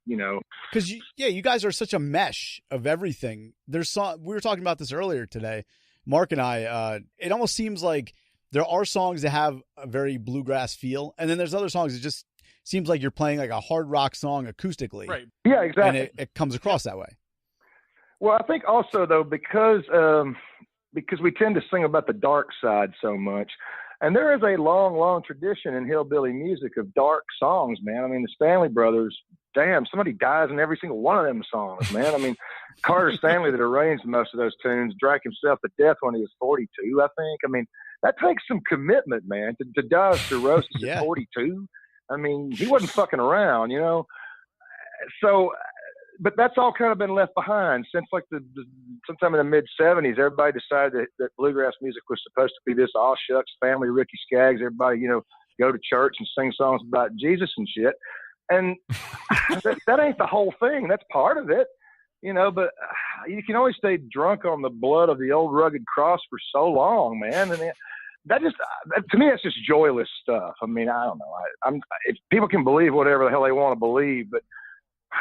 Speaker 6: because you guys are such a mesh of everything. We were talking about this earlier today, Mark and I. It almost seems like there are songs that have a very bluegrass feel, and then there's other songs that just seems like you're playing like a hard rock song acoustically.
Speaker 4: Right.
Speaker 5: Yeah, exactly.
Speaker 6: And it comes across that way.
Speaker 5: Well, I think also though because we tend to sing about the dark side so much, and there is a long, long tradition in hillbilly music of dark songs, man. I mean, the Stanley Brothers, damn, somebody dies in every single one of them songs, man. I mean, Carter Stanley that arranged most of those tunes drank himself to death when he was 42, I think. I mean, that takes some commitment, man, to die of cirrhosis at 42. I mean, he wasn't fucking around, So but that's all kind of been left behind since like sometime in the mid '70s. Everybody decided that bluegrass music was supposed to be this all shucks family, Ricky Skaggs. Everybody, go to church and sing songs about Jesus and shit. And that ain't the whole thing. That's part of it, but you can only stay drunk on the blood of the old rugged cross for so long, man. And to me, that's just joyless stuff. I mean, I don't know. If people can believe whatever the hell they want to believe, but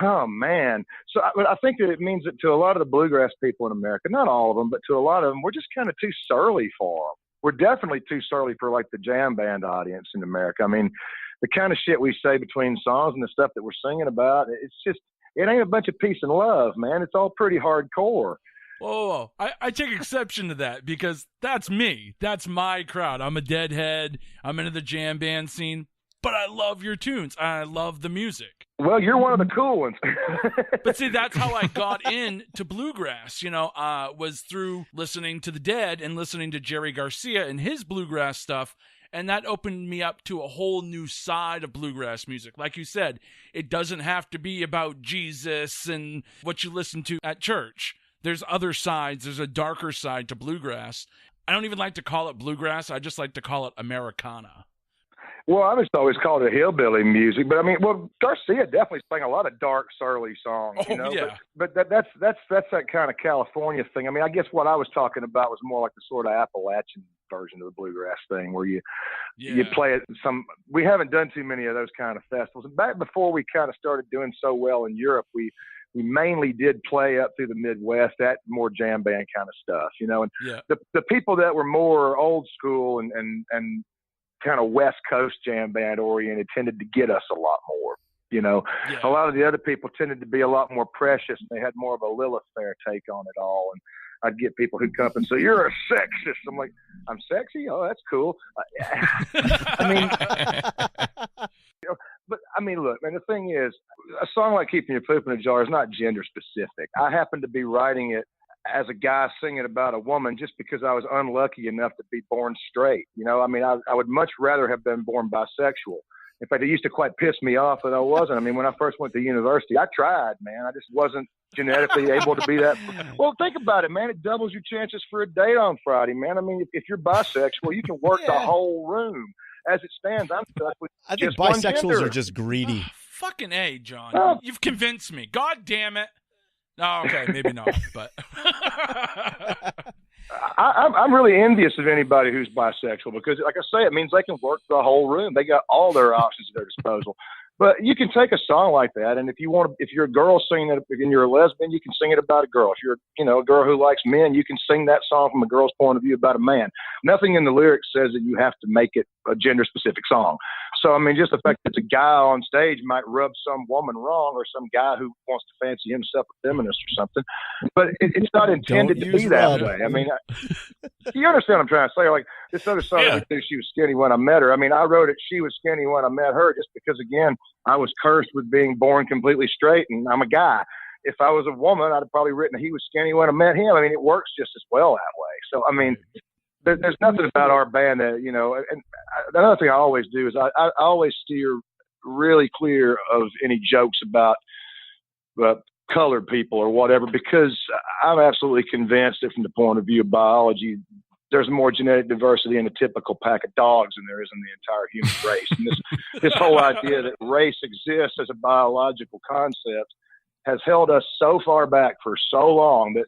Speaker 5: oh man. So I think that it means that to a lot of the bluegrass people in America, not all of them, but to a lot of them, we're just kind of too surly for them. We're definitely too surly for like the jam band audience in America. I mean, the kind of shit we say between songs and the stuff that we're singing about, it ain't a bunch of peace and love, man. It's all pretty hardcore.
Speaker 4: Whoa. I take exception to that because that's me. That's my crowd. I'm a deadhead. I'm into the jam band scene, but I love your tunes. I love the music.
Speaker 5: Well, you're one of the cool ones.
Speaker 4: But see, that's how I got into bluegrass, was through listening to the Dead and listening to Jerry Garcia and his bluegrass stuff. And that opened me up to a whole new side of bluegrass music. Like you said, it doesn't have to be about Jesus and what you listen to at church. There's other sides. There's a darker side to bluegrass. I don't even like to call it bluegrass. I just like to call it Americana.
Speaker 5: Well, I just always called it hillbilly music, but I mean, Garcia definitely sang a lot of dark, surly songs,
Speaker 4: Yeah.
Speaker 5: But that's that kind of California thing. I mean, I guess what I was talking about was more like the sort of Appalachian version of the bluegrass thing, where you play it. We haven't done too many of those kind of festivals. And back before we kind of started doing so well in Europe, we mainly did play up through the Midwest, that more jam band kind of stuff, And the people that were more old school and kind of West Coast jam band oriented tended to get us a lot more. A lot of the other people tended to be a lot more precious, and they had more of a Lilith Fair take on it all. And I'd get people who'd come up and say, "You're a sexist." I'm like, "I'm sexy? Oh, that's cool." I mean, but I mean, look, man, the thing is, a song like "Keeping Your Poop in a Jar" is not gender specific. I happen to be writing it as a guy singing about a woman just because I was unlucky enough to be born straight. I mean, I would much rather have been born bisexual. In fact, it used to quite piss me off that I wasn't. I mean, when I first went to university, I tried, man. I just wasn't genetically able to be that. Well, think about it, man. It doubles your chances for a date on Friday, man. I mean, if you're bisexual, you can work the whole room. As it stands, I'm stuck with
Speaker 6: I think
Speaker 5: just one
Speaker 6: bisexuals
Speaker 5: gender.
Speaker 6: are just greedy.
Speaker 4: Fucking A, John.
Speaker 5: Oh.
Speaker 4: You've convinced me. God damn it. Oh, okay, maybe not, but
Speaker 5: I'm really envious of anybody who's bisexual because, like I say, it means they can work the whole room. They got all their options at their disposal. But you can take a song like that, and if you're a girl singing it, and you're a lesbian, you can sing it about a girl. If you're, a girl who likes men, you can sing that song from a girl's point of view about a man. Nothing in the lyrics says that you have to make it a gender-specific song. So, I mean, just the fact that it's a guy on stage might rub some woman wrong, or some guy who wants to fancy himself a feminist or something. But it's not intended to be that way. I mean, you understand what I'm trying to say? Like this other song, we knew she was skinny when I met her. I mean, I wrote it, she was skinny when I met her, just because, again, I was cursed with being born completely straight, and I'm a guy. If I was a woman, I'd have probably written he was skinny when I met him. I mean, it works just as well that way. So, I mean, there's nothing about our band that, and another thing I always do is I always steer really clear of any jokes about colored people or whatever, because I'm absolutely convinced that from the point of view of biology, there's more genetic diversity in a typical pack of dogs than there is in the entire human race. And this whole idea that race exists as a biological concept has held us so far back for so long that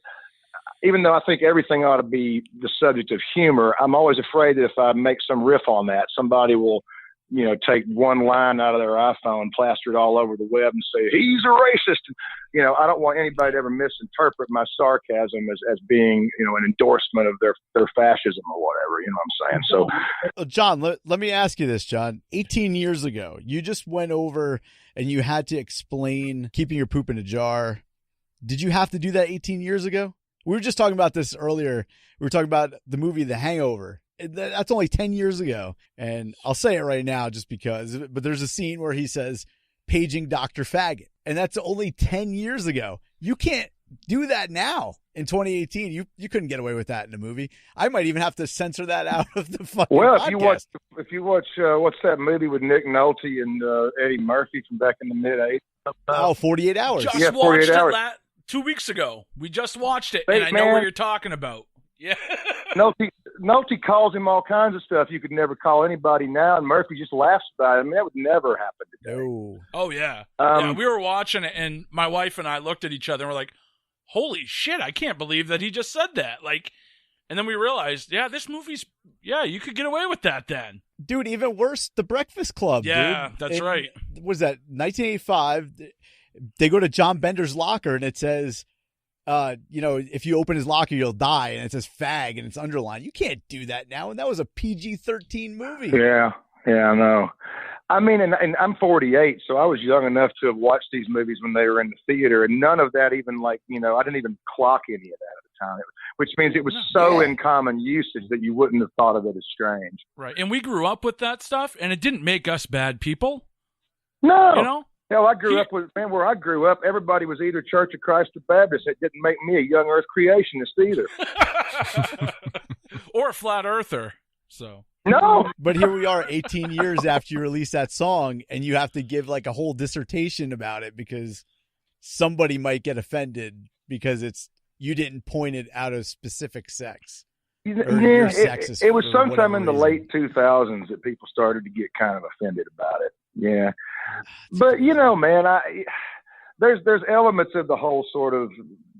Speaker 5: even though I think everything ought to be the subject of humor, I'm always afraid that if I make some riff on that, somebody will, take one line out of their iPhone, plaster it all over the web and say, he's a racist. And, I don't want anybody to ever misinterpret my sarcasm as being, an endorsement of their fascism or whatever, you know what I'm saying? So,
Speaker 6: John, let me ask you this, John. 18 years ago, you just went over and you had to explain keeping your poop in a jar. Did you have to do that 18 years ago? We were just talking about this earlier. We were talking about the movie The Hangover. That's only 10 years ago. And I'll say it right now just because, but there's a scene where he says, paging Dr. Faggot. And that's only 10 years ago. You can't do that now in 2018. You couldn't get away with that in a movie. I might even have to censor that out of the fucking podcast.
Speaker 5: If you watch what's that movie with Nick Nolte and Eddie Murphy from back in the mid-'80s?
Speaker 6: Oh, 48 hours.
Speaker 4: Just
Speaker 5: Yeah, 48
Speaker 4: watched
Speaker 5: hours.
Speaker 4: it 2 weeks ago. We just watched it,
Speaker 5: Hey,
Speaker 4: and I know
Speaker 5: man.
Speaker 4: what you're talking about. Yeah.
Speaker 5: Nolte calls him all kinds of stuff you could never call anybody now, and Murphy just laughs about it. I mean, that would never happen today.
Speaker 6: No.
Speaker 4: Oh, yeah.
Speaker 5: Um,
Speaker 4: Yeah, we were watching it, and my wife and I looked at each other, and we're like, holy shit, I can't believe that he just said that. Like, and then we realized, yeah, this movie's, yeah, you could get away with that then.
Speaker 6: Dude, even worse, The Breakfast Club,
Speaker 4: Yeah,
Speaker 6: dude.
Speaker 4: that's
Speaker 6: And
Speaker 4: right.
Speaker 6: Was that 1985? They go to John Bender's locker, and it says, if you open his locker, you'll die, and it says fag, and it's underlined. You can't do that now, and that was a PG-13 movie.
Speaker 5: Yeah, I know. I mean, and I'm 48, so I was young enough to have watched these movies when they were in the theater, and none of that even I didn't even clock any of that at the time, which means it was so in common usage that you wouldn't have thought of it as strange.
Speaker 4: Right. And we grew up with that stuff, and it didn't make us bad people.
Speaker 5: No.
Speaker 4: You know?
Speaker 5: Hell, I grew up where I grew up, everybody was either Church of Christ or Baptist. It didn't make me a young earth creationist either.
Speaker 4: Or a flat earther. So.
Speaker 5: No.
Speaker 6: But here we are 18 years after you release that song, and you have to give like a whole dissertation about it because somebody might get offended because you didn't point it out of specific sex.
Speaker 5: It was
Speaker 6: for
Speaker 5: sometime
Speaker 6: whatever
Speaker 5: in the
Speaker 6: reason.
Speaker 5: late 2000s that people started to get kind of offended about it. Yeah. But, man, there's elements of the whole sort of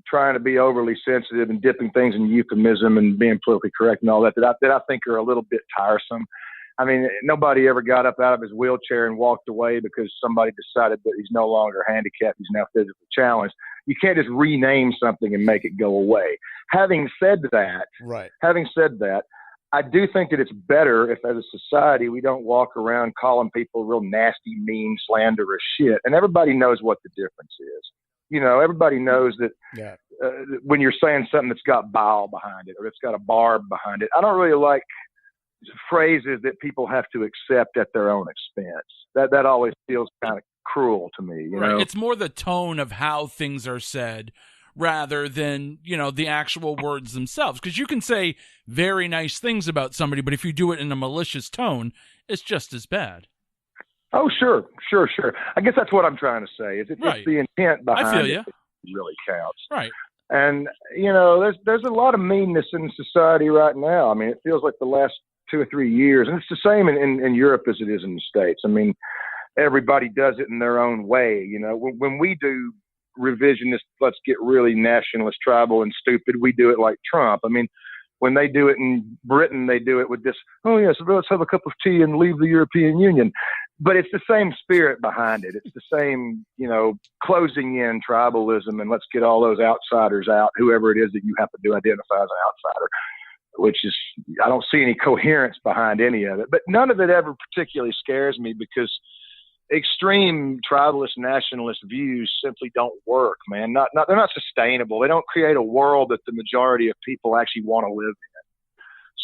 Speaker 5: trying to be overly sensitive and dipping things in euphemism and being politically correct and all that I think are a little bit tiresome. I mean, nobody ever got up out of his wheelchair and walked away because somebody decided that he's no longer handicapped. He's now physically challenged. You can't just rename something and make it go away. Having said that, I do think that it's better if, as a society, we don't walk around calling people real nasty, mean, slanderous shit. And everybody knows what the difference is. Everybody knows that when you're saying something that's got bile behind it or it's got a barb behind it. I don't really like phrases that people have to accept at their own expense. That always feels kind of cruel to me. You know?
Speaker 4: It's more the tone of how things are said rather than, the actual words themselves. Because you can say very nice things about somebody, but if you do it in a malicious tone, it's just as bad.
Speaker 5: Oh, sure. I guess that's what I'm trying to say. It's the intent behind
Speaker 4: I feel
Speaker 5: it
Speaker 4: you.
Speaker 5: that really counts.
Speaker 4: Right.
Speaker 5: And, there's a lot of meanness in society right now. I mean, it feels like the last 2 or 3 years, and it's the same in Europe as it is in the States. I mean, everybody does it in their own way. When we do revisionist, let's get really nationalist, tribal, and stupid, we do it like Trump. I mean, when they do it in Britain, they do it with this, oh, yes, let's have a cup of tea and leave the European Union. But it's the same spirit behind it. It's the same, closing in tribalism and let's get all those outsiders out, whoever it is that you happen to identify as an outsider, which is, I don't see any coherence behind any of it. But none of it ever particularly scares me because extreme tribalist nationalist views simply don't work, man. They're not sustainable. They don't create a world that the majority of people actually want to live in.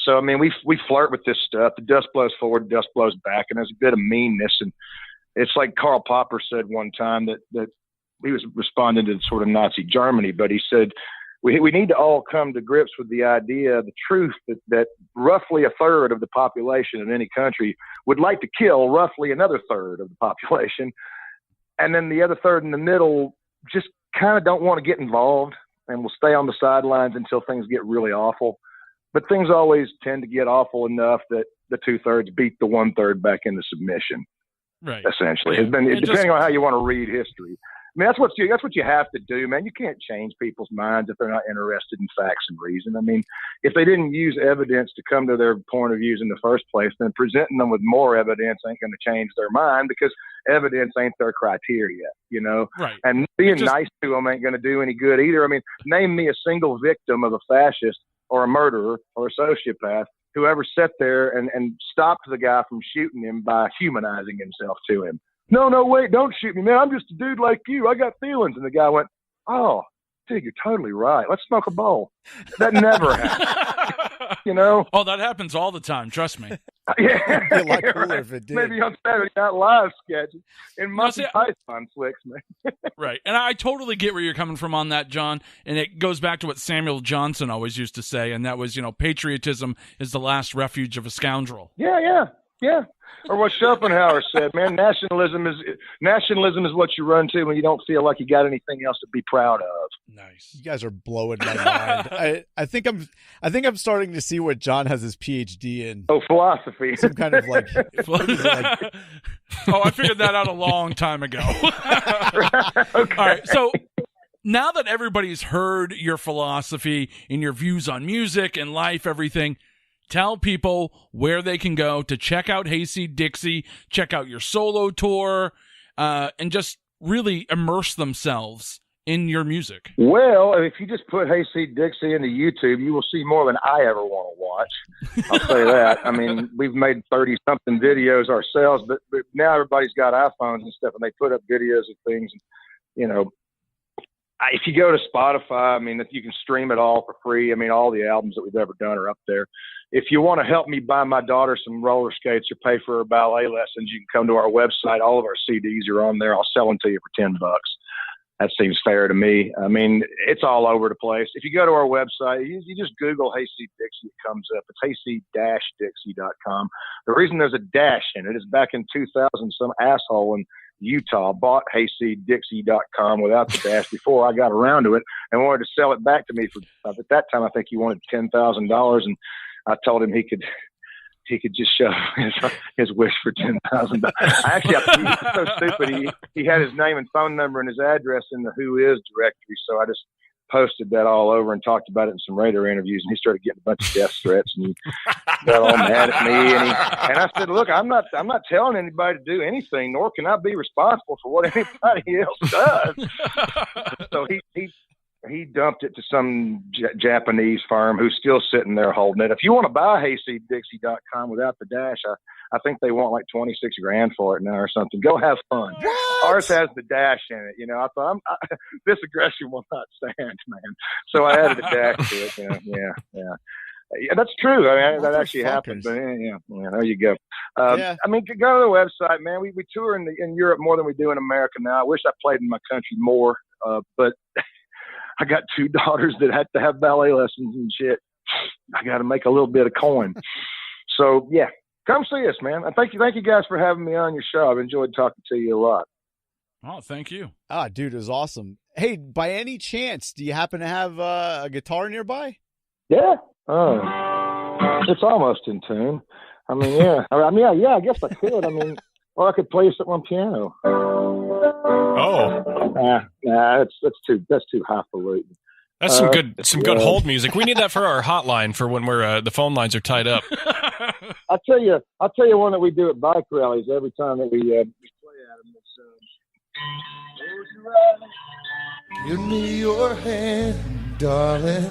Speaker 5: So, I mean, we flirt with this stuff. The dust blows forward, the dust blows back, and there's a bit of meanness. And it's like Karl Popper said one time that he was responding to sort of Nazi Germany, but he said, we need to all come to grips with the idea, the truth that roughly a third of the population in any country would like to kill roughly another third of the population. And then the other third in the middle just kind of don't want to get involved and will stay on the sidelines until things get really awful. But things always tend to get awful enough that the 2/3 beat the 1/3 back into submission.
Speaker 4: Right.
Speaker 5: Essentially,
Speaker 4: Yeah.
Speaker 5: Depending on how you want to read history. I mean, that's what you have to do, man. You can't change people's minds if they're not interested in facts and reason. I mean, if they didn't use evidence to come to their point of views in the first place, then presenting them with more evidence ain't going to change their mind because evidence ain't their criteria,
Speaker 4: Right.
Speaker 5: And being nice to them ain't going to do any good either. I mean, name me a single victim of a fascist or a murderer or a sociopath who ever sat there and stopped the guy from shooting him by humanizing himself to him. No, wait, don't shoot me, man. I'm just a dude like you. I got feelings. And the guy went, oh, dude, you're totally right. Let's smoke a bowl. That never happened,
Speaker 4: Oh, that happens all the time. Trust me.
Speaker 5: Yeah.
Speaker 6: It'd be a lot cooler if it did.
Speaker 5: Maybe on Saturday Night Live sketches and Monty Python flicks, man.
Speaker 4: Right. And I totally get where you're coming from on that, John. And it goes back to what Samuel Johnson always used to say. And that was, patriotism is the last refuge of a scoundrel.
Speaker 5: Yeah. Yeah. Or what Schopenhauer said, man, nationalism is what you run to when you don't feel like you got anything else to be proud of.
Speaker 4: Nice.
Speaker 6: You guys are blowing my mind. I think I'm starting to see what John has his PhD in.
Speaker 5: Oh, philosophy.
Speaker 6: Some kind of like, what is it, like
Speaker 4: Oh, I figured that out a long time ago.
Speaker 5: Okay.
Speaker 4: All right. So now that everybody's heard your philosophy and your views on music and life, everything, tell people where they can go to check out Hayseed Dixie, check out your solo tour, and just really immerse themselves in your music.
Speaker 5: Well, if you just put Hayseed Dixie into YouTube, you will see more than I ever want to watch. I'll say that. I mean, we've made 30-something videos ourselves, but now everybody's got iPhones and stuff, and they put up videos of things. You know, if you go to Spotify, I mean, if you can stream it all for free. I mean, all the albums that we've ever done are up there. If you want to help me buy my daughter some roller skates or pay for her ballet lessons, you can come to our website. All of our CDs are on there. I'll sell them to you for $10. That seems fair to me. I mean, it's all over the place. If you go to our website, you just Google Hayseed Dixie, it comes up. It's hayseed-dixie.com. The reason there's a dash in it is back in 2000, some asshole in Utah bought hayseed-dixie.com without the dash before I got around to it and wanted to sell it back to me for, at that time, I think he wanted $10,000, and I told him he could just show his wish for $10,000. Actually, he was so stupid. He had his name and phone number and his address in the Who Is directory. So I just posted that all over and talked about it in some radar interviews. And he started getting a bunch of death threats and he got all mad at me. And I said, look, I'm not telling anybody to do anything, nor can I be responsible for what anybody else does. So he dumped it to some Japanese firm who's still sitting there holding it. If you want to buy hayseeddixie.com without the dash, I think they want like $26,000 for it now or something. Go have fun.
Speaker 6: What?
Speaker 5: Ours has the dash in it. You know, I thought this aggression will not stand, man. So I added a dash to it. You know, yeah, that's true. I mean, that actually happened. But yeah, there you go. I mean, go to the website, man. We tour in Europe more than we do in America now. I wish I played in my country more, but I got 2 daughters that have to have ballet lessons and shit. I got to make a little bit of coin. So yeah, come see us, man. Thank you guys for having me on your show. I've enjoyed talking to you a lot.
Speaker 4: Oh, thank you.
Speaker 6: Ah, dude, it was awesome. Hey, by any chance, do you happen to have a guitar nearby?
Speaker 5: Yeah. It's almost in tune. I mean, yeah. I guess I could. I mean, or I could play something on piano.
Speaker 1: Oh.
Speaker 5: That's too highfalutin.
Speaker 1: That's some good hold music. We need that for our hotline for when we're the phone lines are tied up.
Speaker 5: I'll tell you one that we do at bike rallies every time that we play at them.
Speaker 3: Give me your hand, darling.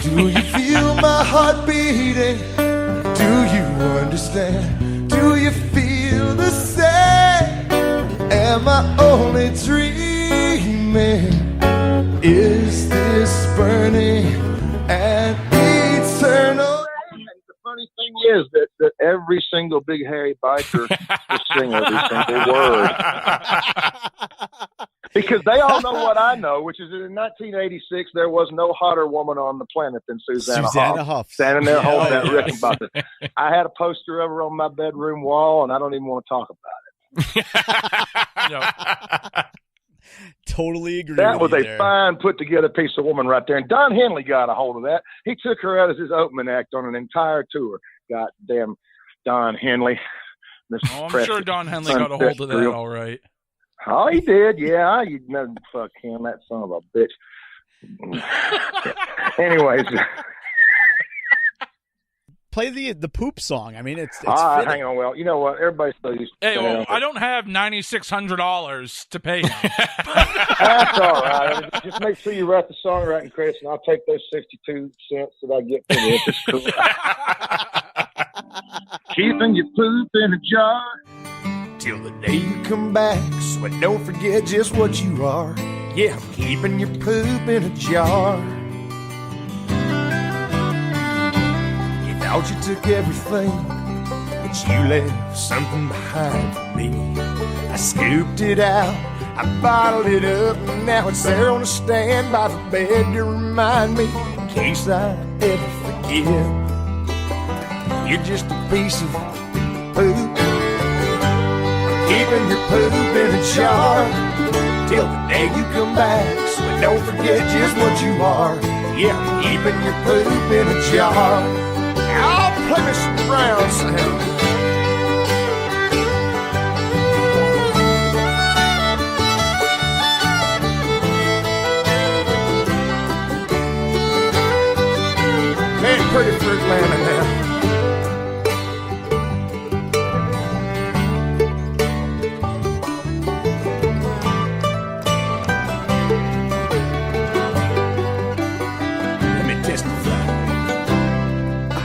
Speaker 3: Do you feel my heart beating? Do you understand? Do you feel the same? Am I only dreaming? Is this burning and eternal?
Speaker 5: The funny thing is that every single big hairy biker will sing every single word. Because they all know what I know, which is that in 1986, there was no hotter woman on the planet than Susanna Hoff. Standing there holding that Rickenbacker. I had a poster of her on my bedroom wall, and I don't even want to talk about it.
Speaker 6: Totally agree.
Speaker 5: That was
Speaker 6: a
Speaker 5: fine put together piece of woman right there. And Don Henley got a hold of that. He took her out as his opening act on an entire tour. Goddamn Don Henley.
Speaker 4: I'm sure Don Henley got a hold of that all right.
Speaker 5: Oh, he did. Yeah. You know, fuck him, that son of a bitch. Anyways.
Speaker 6: Play the poop song. I mean, it's
Speaker 5: hang on. Well, you know what? Everybody's so used to
Speaker 4: I don't have $9,600 to pay him.
Speaker 5: That's all right. Just make sure you write the songwriting credits, and I'll take those 62 cents that I get for the interest. Cool. Keeping your poop in a jar
Speaker 3: till the day you come back, so I don't forget just what you are. Yeah, I'm keeping your poop in a jar. Thought you took everything, but you left something behind for me. I scooped it out, I bottled it up, and now it's there on a stand by the bed to remind me, in case I ever forget. You're just a piece of poop keeping your poop in a jar till the day you come back. So don't forget just what you are. Yeah, I'm keeping your poop in a jar. I'll play me some brown sound. Man, pretty fruit landing now.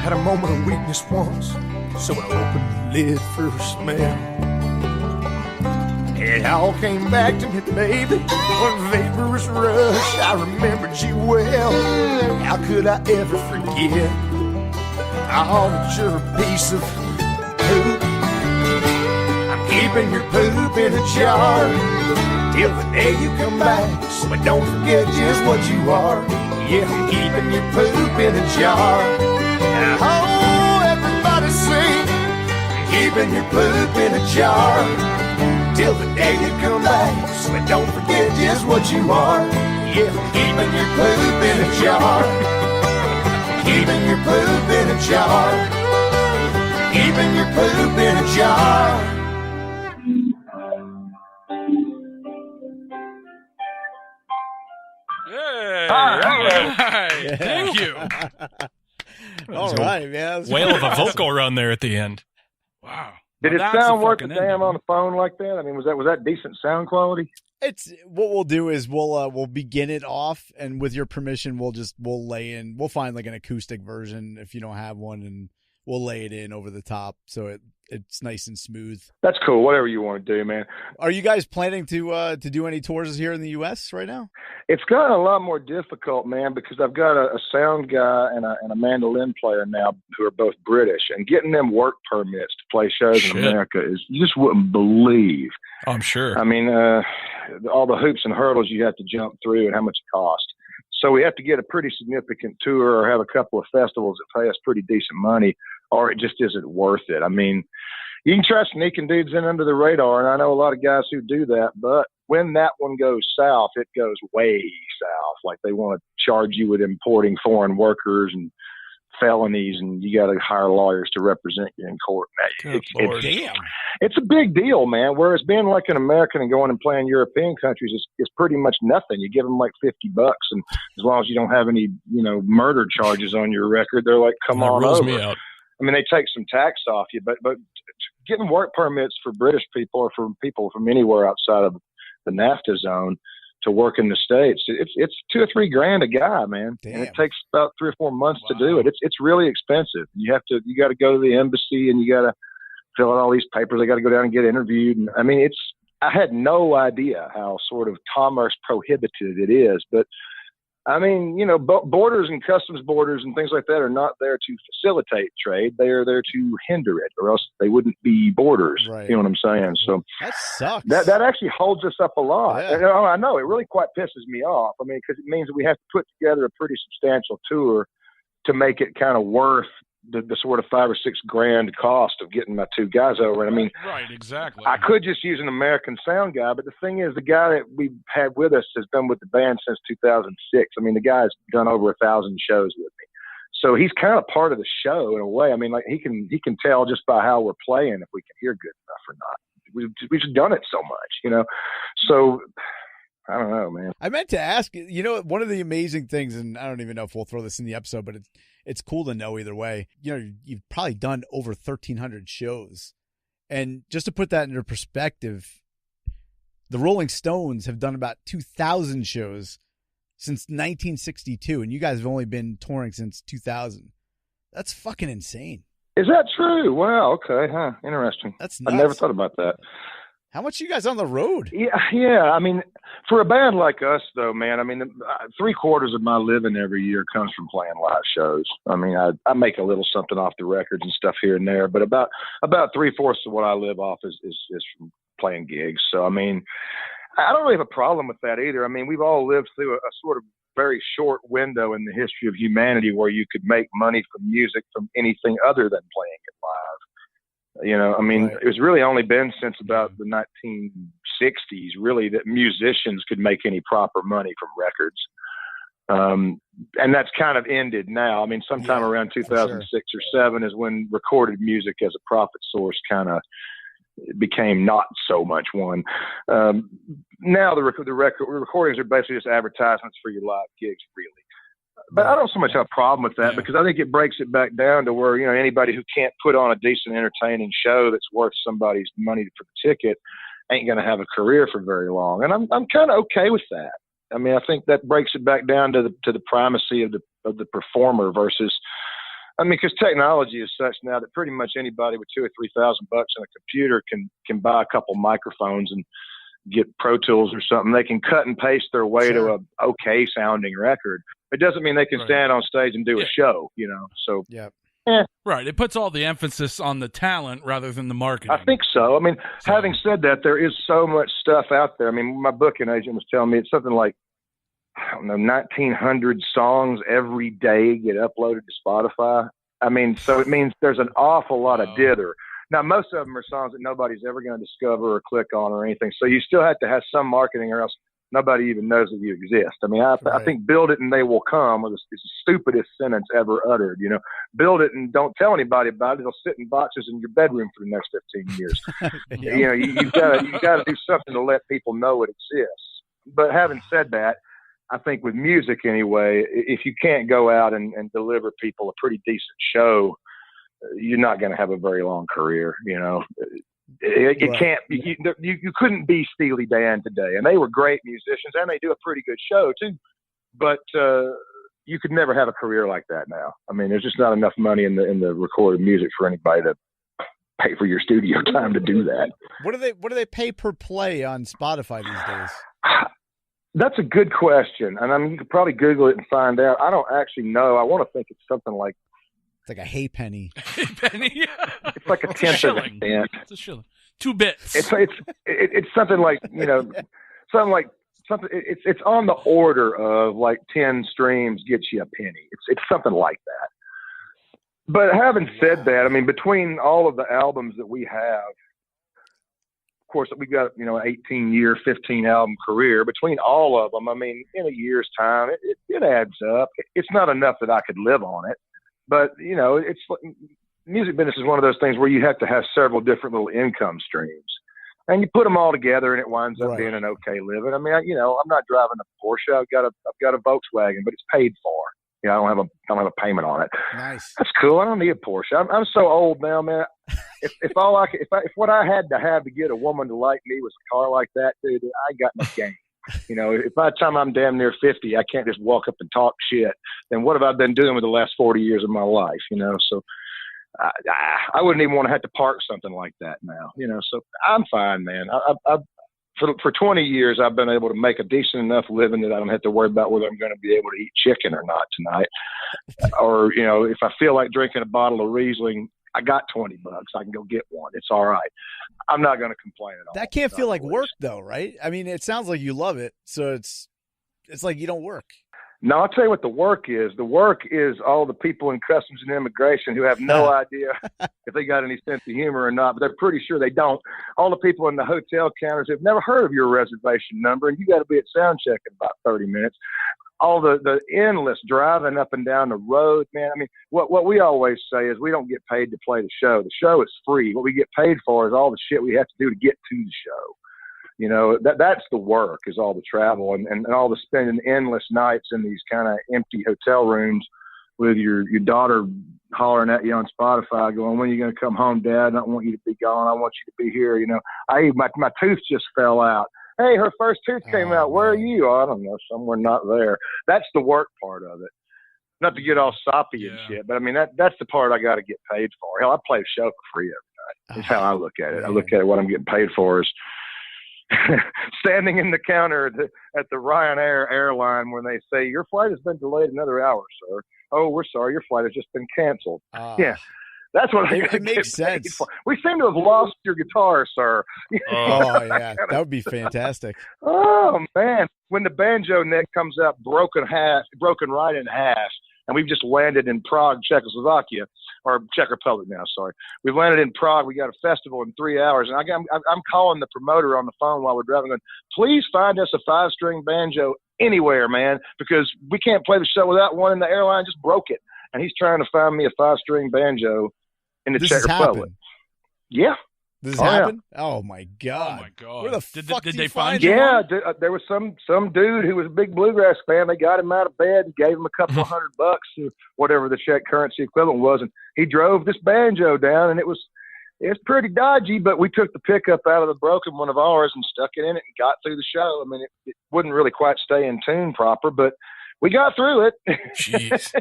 Speaker 3: Had a moment of weakness once, so I opened the lid for a smell. It all came back to me, baby, one vaporous rush. I remembered you well. How could I ever forget? Oh, that you're a piece of poop. I'm keeping your poop in a jar till the day you come back. So don't forget just what you are. Yeah, I'm keeping your poop in a jar. Oh, everybody sing, keeping your poop in a jar till the day you come back. So don't forget just what you are. Yeah, keeping your poop in a jar, keeping your poop in a jar, keeping your poop in a jar.
Speaker 4: Hey, all right.
Speaker 6: Yeah.
Speaker 4: Thank you.
Speaker 6: All right, man. That's
Speaker 1: Whale of a vocal run there at the end.
Speaker 4: Wow.
Speaker 5: Did
Speaker 4: Now
Speaker 5: it
Speaker 4: that's
Speaker 5: sound
Speaker 4: a
Speaker 5: worth the
Speaker 4: fucking
Speaker 5: damn
Speaker 4: ending.
Speaker 5: on the phone like that? I mean, was that decent sound quality?
Speaker 6: It's what we'll do is we'll begin it off, and with your permission, we'll find like an acoustic version if you don't have one, and we'll lay it in over the top so it's nice and smooth.
Speaker 5: That's cool. Whatever you want to do, man.
Speaker 6: Are you guys planning to do any tours here in the U.S. right now?
Speaker 5: It's gotten a lot more difficult, man, because I've got a sound guy and a mandolin player now who are both British, and getting them work permits to play shows
Speaker 1: Shit.
Speaker 5: in America is, you just wouldn't believe.
Speaker 1: Oh, I'm sure.
Speaker 5: I mean, all the hoops and hurdles you have to jump through and how much it costs. So we have to get a pretty significant tour or have a couple of festivals that pay us pretty decent money, or it just isn't worth it. I mean, you can try sneaking dudes in under the radar, and I know a lot of guys who do that, but when that one goes south, it goes way south. Like they want to charge you with importing foreign workers and felonies, and you got to hire lawyers to represent you in court.
Speaker 1: Good Lord.
Speaker 5: It's a big deal, man. Whereas being like an American and going and playing European countries is pretty much nothing. You give them like $50, and as long as you don't have any, murder charges on your record, they're like, come
Speaker 1: That
Speaker 5: on
Speaker 1: rules
Speaker 5: over.
Speaker 1: me out.
Speaker 5: I mean, they take some tax off you, but getting work permits for British people or for people from anywhere outside of the NAFTA zone to work in the States, it's $2 or $3 grand a guy, man.
Speaker 6: Damn.
Speaker 5: And it takes about 3 or 4 months to do it. It's really expensive. You got to go to the embassy and you got to fill out all these papers. They got to go down and get interviewed. And I mean, I had no idea how sort of commerce prohibited it is, but I mean, borders and customs borders and things like that are not there to facilitate trade. They are there to hinder it, or else they wouldn't be borders.
Speaker 6: Right.
Speaker 5: You know what I'm saying? So
Speaker 6: That sucks.
Speaker 5: that actually holds us up a lot.
Speaker 6: Yeah.
Speaker 5: I know it really quite pisses me off. I mean, because it means that we have to put together a pretty substantial tour to make it kind of worth the sort of $5 or $6 grand cost of getting my 2 guys over. And I mean,
Speaker 4: Right, exactly.
Speaker 5: I could just use an American sound guy, but the thing is, the guy that we've had with us has been with the band since 2006. I mean, the guy's done over 1,000 shows with me, so he's kind of part of the show in a way. I mean, like he can tell just by how we're playing if we can hear good enough or not. We've just done it so much, So I don't know, man.
Speaker 6: I meant to ask, one of the amazing things, and I don't even know if we'll throw this in the episode, but it's cool to know either way. You've probably done over 1,300 shows. And just to put that into perspective, the Rolling Stones have done about 2,000 shows since 1962, and you guys have only been touring since 2000. That's fucking insane.
Speaker 5: Is that true? Wow. Okay. Huh. Interesting.
Speaker 6: That's
Speaker 5: I
Speaker 6: nuts.
Speaker 5: never thought about that.
Speaker 6: How much are you guys on the road?
Speaker 5: Yeah. I mean, for a band like us, though, man, I mean, 3/4 of my living every year comes from playing live shows. I mean, I make a little something off the records and stuff here and there, but about 3/4 of what I live off is from playing gigs. So, I mean, I don't really have a problem with that either. I mean, we've all lived through a sort of very short window in the history of humanity where you could make money from music from anything other than playing it live. I mean,
Speaker 6: Right.
Speaker 5: it was really only been since about the 1960s, really, that musicians could make any proper money from records. And that's kind of ended now. I mean, sometime around 2006 or 7 is when recorded music as a profit source kind of became not so much one. Now the recordings are basically just advertisements for your live gigs, really. But I don't so much have a problem with that because I think it breaks it back down to where, anybody who can't put on a decent, entertaining show that's worth somebody's money for the ticket ain't going to have a career for very long. And I'm kind of okay with that. I mean, I think that breaks it back down to the primacy of the performer versus, because technology is such now that pretty much anybody with $2,000 or $3,000 in a computer can buy a couple microphones and get Pro Tools or something. They can cut and paste their way to a okay sounding record. It doesn't mean they can stand on stage and do a show, So
Speaker 4: Right. It puts all the emphasis on the talent rather than the marketing.
Speaker 5: I think so. I mean, having said that, there is so much stuff out there. I mean, my booking agent was telling me it's something like, 1,900 songs every day get uploaded to Spotify. I mean, so it means there's an awful lot of dither. Now, most of them are songs that nobody's ever going to discover or click on or anything. So you still have to have some marketing or else nobody even knows that you exist. I mean, I think build it and they will come is the stupidest sentence ever uttered. Build it and don't tell anybody about it. It'll sit in boxes in your bedroom for the next 15 years. You've got to do something to let people know it exists. But having said that, I think with music anyway, if you can't go out and deliver people a pretty decent show, you're not going to have a very long career. It can't. You couldn't be Steely Dan today, and they were great musicians, and they do a pretty good show too. But you could never have a career like that now. I mean, there's just not enough money in the recorded music for anybody to pay for your studio time to do that.
Speaker 6: What do they pay per play on Spotify these days?
Speaker 5: That's a good question, and I mean, you could probably Google it and find out. I don't actually know. I want to think it's something like.
Speaker 6: It's like a hay penny.
Speaker 4: Penny.
Speaker 5: It's like a tenth of a cent.
Speaker 4: It's a shilling. 2 bits.
Speaker 5: It's something like something. It's on the order of like 10 streams gets you a penny. It's something like that. But having said that, I mean, between all of the albums that we have, of course, we've got an 18-year, 15-album career. Between all of them, I mean, in a year's time, it adds up. It's not enough that I could live on it. But, it's music business is one of those things where you have to have several different little income streams. And you put them all together and it winds up being an okay living. I mean, I'm not driving a Porsche. I've got a Volkswagen, but it's paid for. I don't have a payment on it.
Speaker 6: Nice. That's
Speaker 5: cool. I don't need a Porsche. I'm so old now, man. If what I had to have to get a woman to like me was a car like that, dude, I got no game. If by the time I'm damn near 50, I can't just walk up and talk shit, then what have I been doing with the last 40 years of my life? So I wouldn't even want to have to park something like that now, so I'm fine, man. For 20 years, I've been able to make a decent enough living that I don't have to worry about whether I'm going to be able to eat chicken or not tonight. Or, if I feel like drinking a bottle of Riesling, I got $20. I can go get one. It's all right. I'm not going to complain at all.
Speaker 6: That can't feel like work though, right? I mean, it sounds like you love it. So it's like you don't work.
Speaker 5: No, I'll tell you what the work is. The work is all the people in customs and immigration who have no idea if they got any sense of humor or not, but they're pretty sure they don't. All the people in the hotel counters who've never heard of your reservation number, and you got to be at sound check in about 30 minutes. All the endless driving up and down the road, man. I mean, what we always say is we don't get paid to play the show. The show is free. What we get paid for is all the shit we have to do to get to the show. That's the work, is all the travel and all the spending endless nights in these kind of empty hotel rooms with your daughter hollering at you on Spotify going, when are you going to come home, Dad? I don't want you to be gone. I want you to be here. My tooth just fell out. Hey, her first tooth came out. Where are you? I don't know. Somewhere not there. That's the work part of it. Not to get all soppy and shit, but I mean, that's the part I got to get paid for. Hell, I play the show for free every night. That's how I look at it. I look at what I'm getting paid for is standing in the counter at the Ryanair airline when they say, your flight has been delayed another hour, sir. Oh, we're sorry. Your flight has just been canceled. Yeah. That's what
Speaker 6: it makes sense.
Speaker 5: For. We seem to have lost your guitar, sir.
Speaker 6: Oh, yeah. That would be fantastic.
Speaker 5: Oh, man. When the banjo neck comes out broken right in half, and we've just landed in Prague, Czechoslovakia, or Czech Republic now. Sorry, we've landed in Prague. We got a festival in 3 hours, and I'm calling the promoter on the phone while we're driving, going, please find us a 5-string banjo anywhere, man, because we can't play the show without one, and the airline just broke it. And he's trying to find me a 5-string banjo in the Czech Republic.
Speaker 6: Happened.
Speaker 5: Yeah.
Speaker 6: Does this happen?
Speaker 5: Yeah.
Speaker 6: Oh my God!
Speaker 4: Oh my God!
Speaker 6: Where the fuck
Speaker 4: did
Speaker 6: do
Speaker 4: they
Speaker 6: you
Speaker 4: find
Speaker 6: you?
Speaker 4: you?
Speaker 5: Yeah, there was some dude who was a big bluegrass fan. They got him out of bed and gave him a couple of $100 or whatever the Czech currency equivalent was, and he drove this banjo down, and it's pretty dodgy. But we took the pickup out of the broken one of ours and stuck it in it and got through the show. I mean, it wouldn't really quite stay in tune proper, but we got through it.
Speaker 1: Jeez.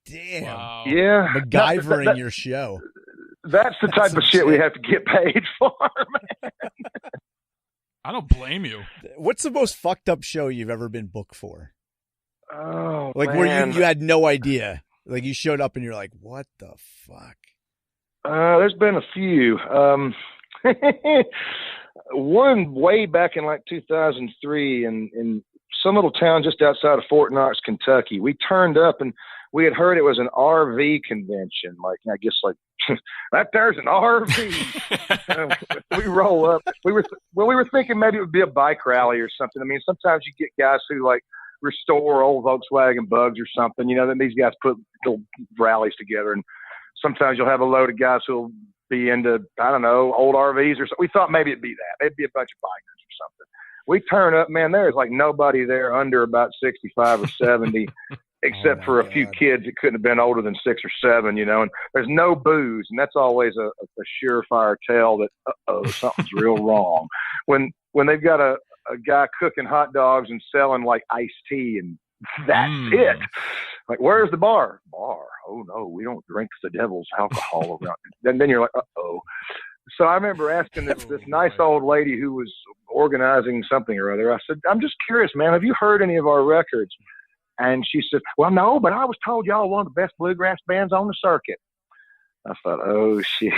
Speaker 6: Damn.
Speaker 4: Wow.
Speaker 5: Yeah,
Speaker 6: MacGyvering your show.
Speaker 5: That's the type of shit we have to get paid for, man.
Speaker 4: I don't blame you.
Speaker 6: What's the most fucked up show you've ever been booked for?
Speaker 5: Oh,
Speaker 6: like
Speaker 5: man.
Speaker 6: where you had no idea. Like you showed up and you're like, what the fuck?
Speaker 5: There's been a few. One way back in like 2003 in some little town just outside of Fort Knox, Kentucky. We turned up and we had heard it was an RV convention. Like, I guess like, that there's an RV. We roll up. We were thinking maybe it would be a bike rally or something. I mean, sometimes you get guys who like restore old Volkswagen Bugs or something, you know, then these guys put little rallies together. And sometimes you'll have a load of guys who'll be into, I don't know, old RVs or something. We thought maybe it'd be that. It'd be a bunch of bikers or something. We turn up, man, there's like nobody there under about 65 or 70. Except for a few kids that couldn't have been older than 6 or 7, you know, and there's no booze. And that's always a surefire tell that, something's real wrong. When they've got a guy cooking hot dogs and selling like iced tea and that's it. Like, where's the bar? Bar. Oh no, we don't drink the devil's alcohol around. Then you're like, uh-oh. So I remember asking this nice old lady who was organizing something or other. I said, I'm just curious, man, have you heard any of our records? And she said, well, no, but I was told y'all one of the best bluegrass bands on the circuit. I thought, oh, shit.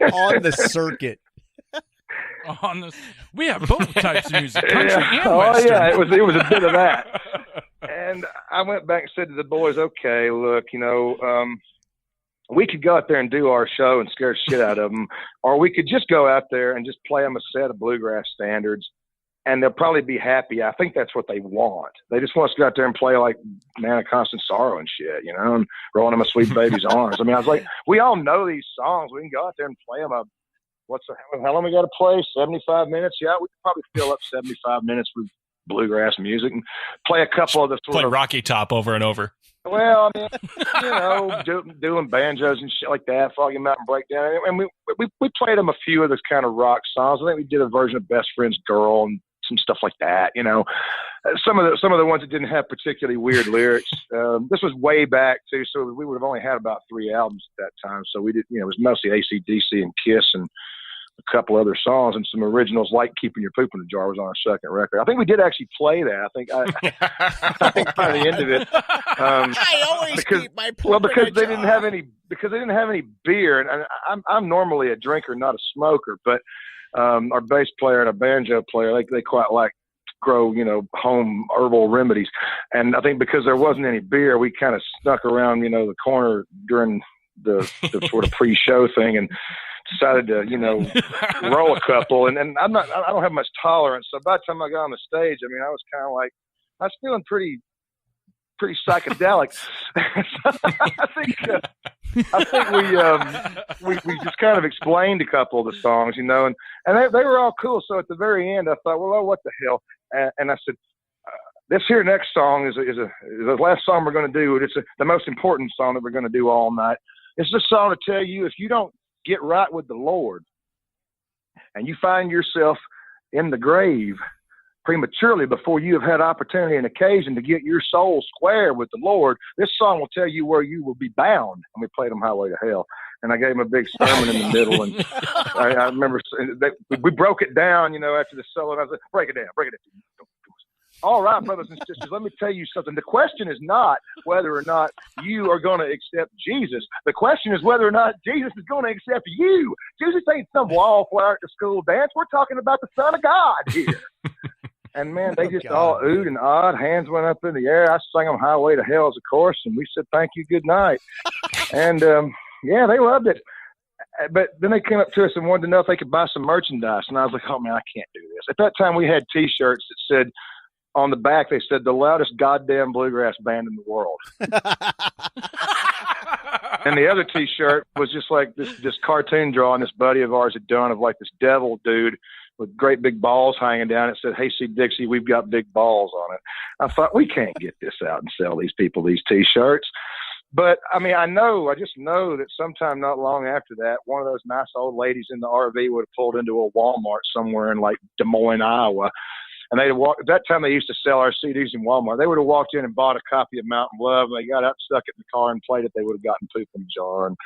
Speaker 6: On the circuit.
Speaker 4: We have both types of music, country and
Speaker 5: oh,
Speaker 4: western.
Speaker 5: Yeah, it was a bit of that. And I went back and said to the boys, okay, look, you know, we could go out there and do our show and scare the shit out of them, or we could just go out there and just play them a set of bluegrass standards. And they'll probably be happy. I think that's what they want. They just want us to go out there and play like Man of Constant Sorrow and shit, you know, and Rolling in My Sweet Baby's Arms. I mean, I was like, we all know these songs. We can go out there and play them. How long we got to play? 75 minutes? Yeah, we could probably fill up 75 minutes with bluegrass music and play a couple of the sort
Speaker 1: play
Speaker 5: of
Speaker 1: Rocky Top over and over.
Speaker 5: Well, I mean, you know, doing banjos and shit like that, Foggy Mountain Breakdown. And we played them a few of those kind of rock songs. I think we did a version of Best Friend's Girl and some stuff like that, you know. Some of the ones that didn't have particularly weird lyrics. This was way back too, so we would have only had about 3 albums at that time. So we did, you know, it was mostly Hayseed Dixie and Kiss and a couple other songs and some originals like Keeping Your Poop in a Jar was on our second record. I think we did actually play that. I think by the end of it,
Speaker 6: I always keep my poop
Speaker 5: because
Speaker 6: in a
Speaker 5: they
Speaker 6: jar.
Speaker 5: didn't have any beer, and I'm normally a drinker, not a smoker, but our bass player and a banjo player, they quite like to grow, you know, home herbal remedies. And I think because there wasn't any beer, we kind of snuck around, you know, the corner during the sort of pre-show thing and decided to, you know, roll a couple. And I don't have much tolerance. So by the time I got on the stage, I mean, I was kind of like, I was feeling pretty psychedelic. I think we just kind of explained a couple of the songs, you know, and they were all cool. So at the very end, I thought, well, what the hell? And I said, this here next song is the last song we're going to do. It's the most important song that we're going to do all night. It's the song to tell you if you don't get right with the Lord and you find yourself in the grave prematurely before you have had opportunity and occasion to get your soul square with the Lord, this song will tell you where you will be bound. And we played them Highway to Hell. And I gave him a big sermon in the middle. And I remember we broke it down, you know, after the solo. And I said, break it down. All right, brothers and sisters, let me tell you something. The question is not whether or not you are going to accept Jesus. The question is whether or not Jesus is going to accept you. Jesus ain't some wallflower at the school dance. We're talking about the Son of God here. And, man, they just all oohed and awed. Hands went up in the air. I sang them Highway to Hell as a chorus, and we said, thank you, good night. And, yeah, they loved it. But then they came up to us and wanted to know if they could buy some merchandise. And I was like, oh, man, I can't do this. At that time, we had T-shirts that said, on the back, they said, the loudest goddamn bluegrass band in the world. And the other T-shirt was just like this cartoon drawing this buddy of ours had done of like this devil dude with great big balls hanging down. It said, Hayseed Dixie, we've got big balls on it. I thought, we can't get this out and sell these people these T-shirts. But, I mean, I just know that sometime not long after that, one of those nice old ladies in the RV would have pulled into a Walmart somewhere in, like, Des Moines, Iowa. And they'd walk. At that time, they used to sell our CDs in Walmart. They would have walked in and bought a copy of Mountain Love. They got up, stuck it in the car, and played it. They would have gotten poop in the jar and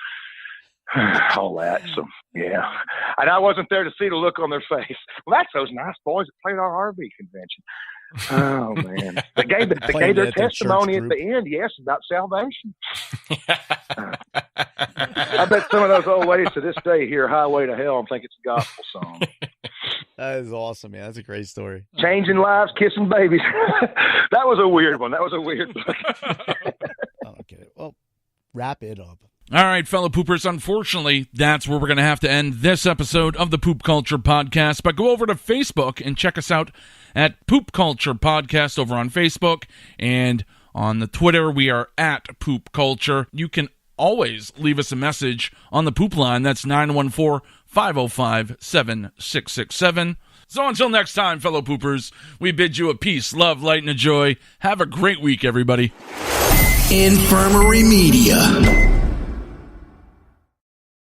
Speaker 5: all that. So, yeah. And I wasn't there to see the look on their face. Well, that's those nice boys that played our RV convention. Oh, man. They gave their testimony at the end, yes, about salvation. I bet some of those old ladies to this day hear Highway to Hell and think it's a gospel song.
Speaker 6: That is awesome, man. That's a great story.
Speaker 5: Changing lives, kissing babies. That was a weird one. That was a weird book.
Speaker 6: Okay, well, wrap it up.
Speaker 4: All right, fellow poopers, unfortunately, that's where we're going to have to end this episode of the Poop Culture Podcast. But go over to Facebook and check us out at Poop Culture Podcast over on Facebook. And on the Twitter, we are at Poop Culture. You can always leave us a message on the poop line. That's 914-505-7667. So until next time, fellow poopers, we bid you a peace, love, light, and a joy. Have a great week, everybody.
Speaker 3: Infirmary Media.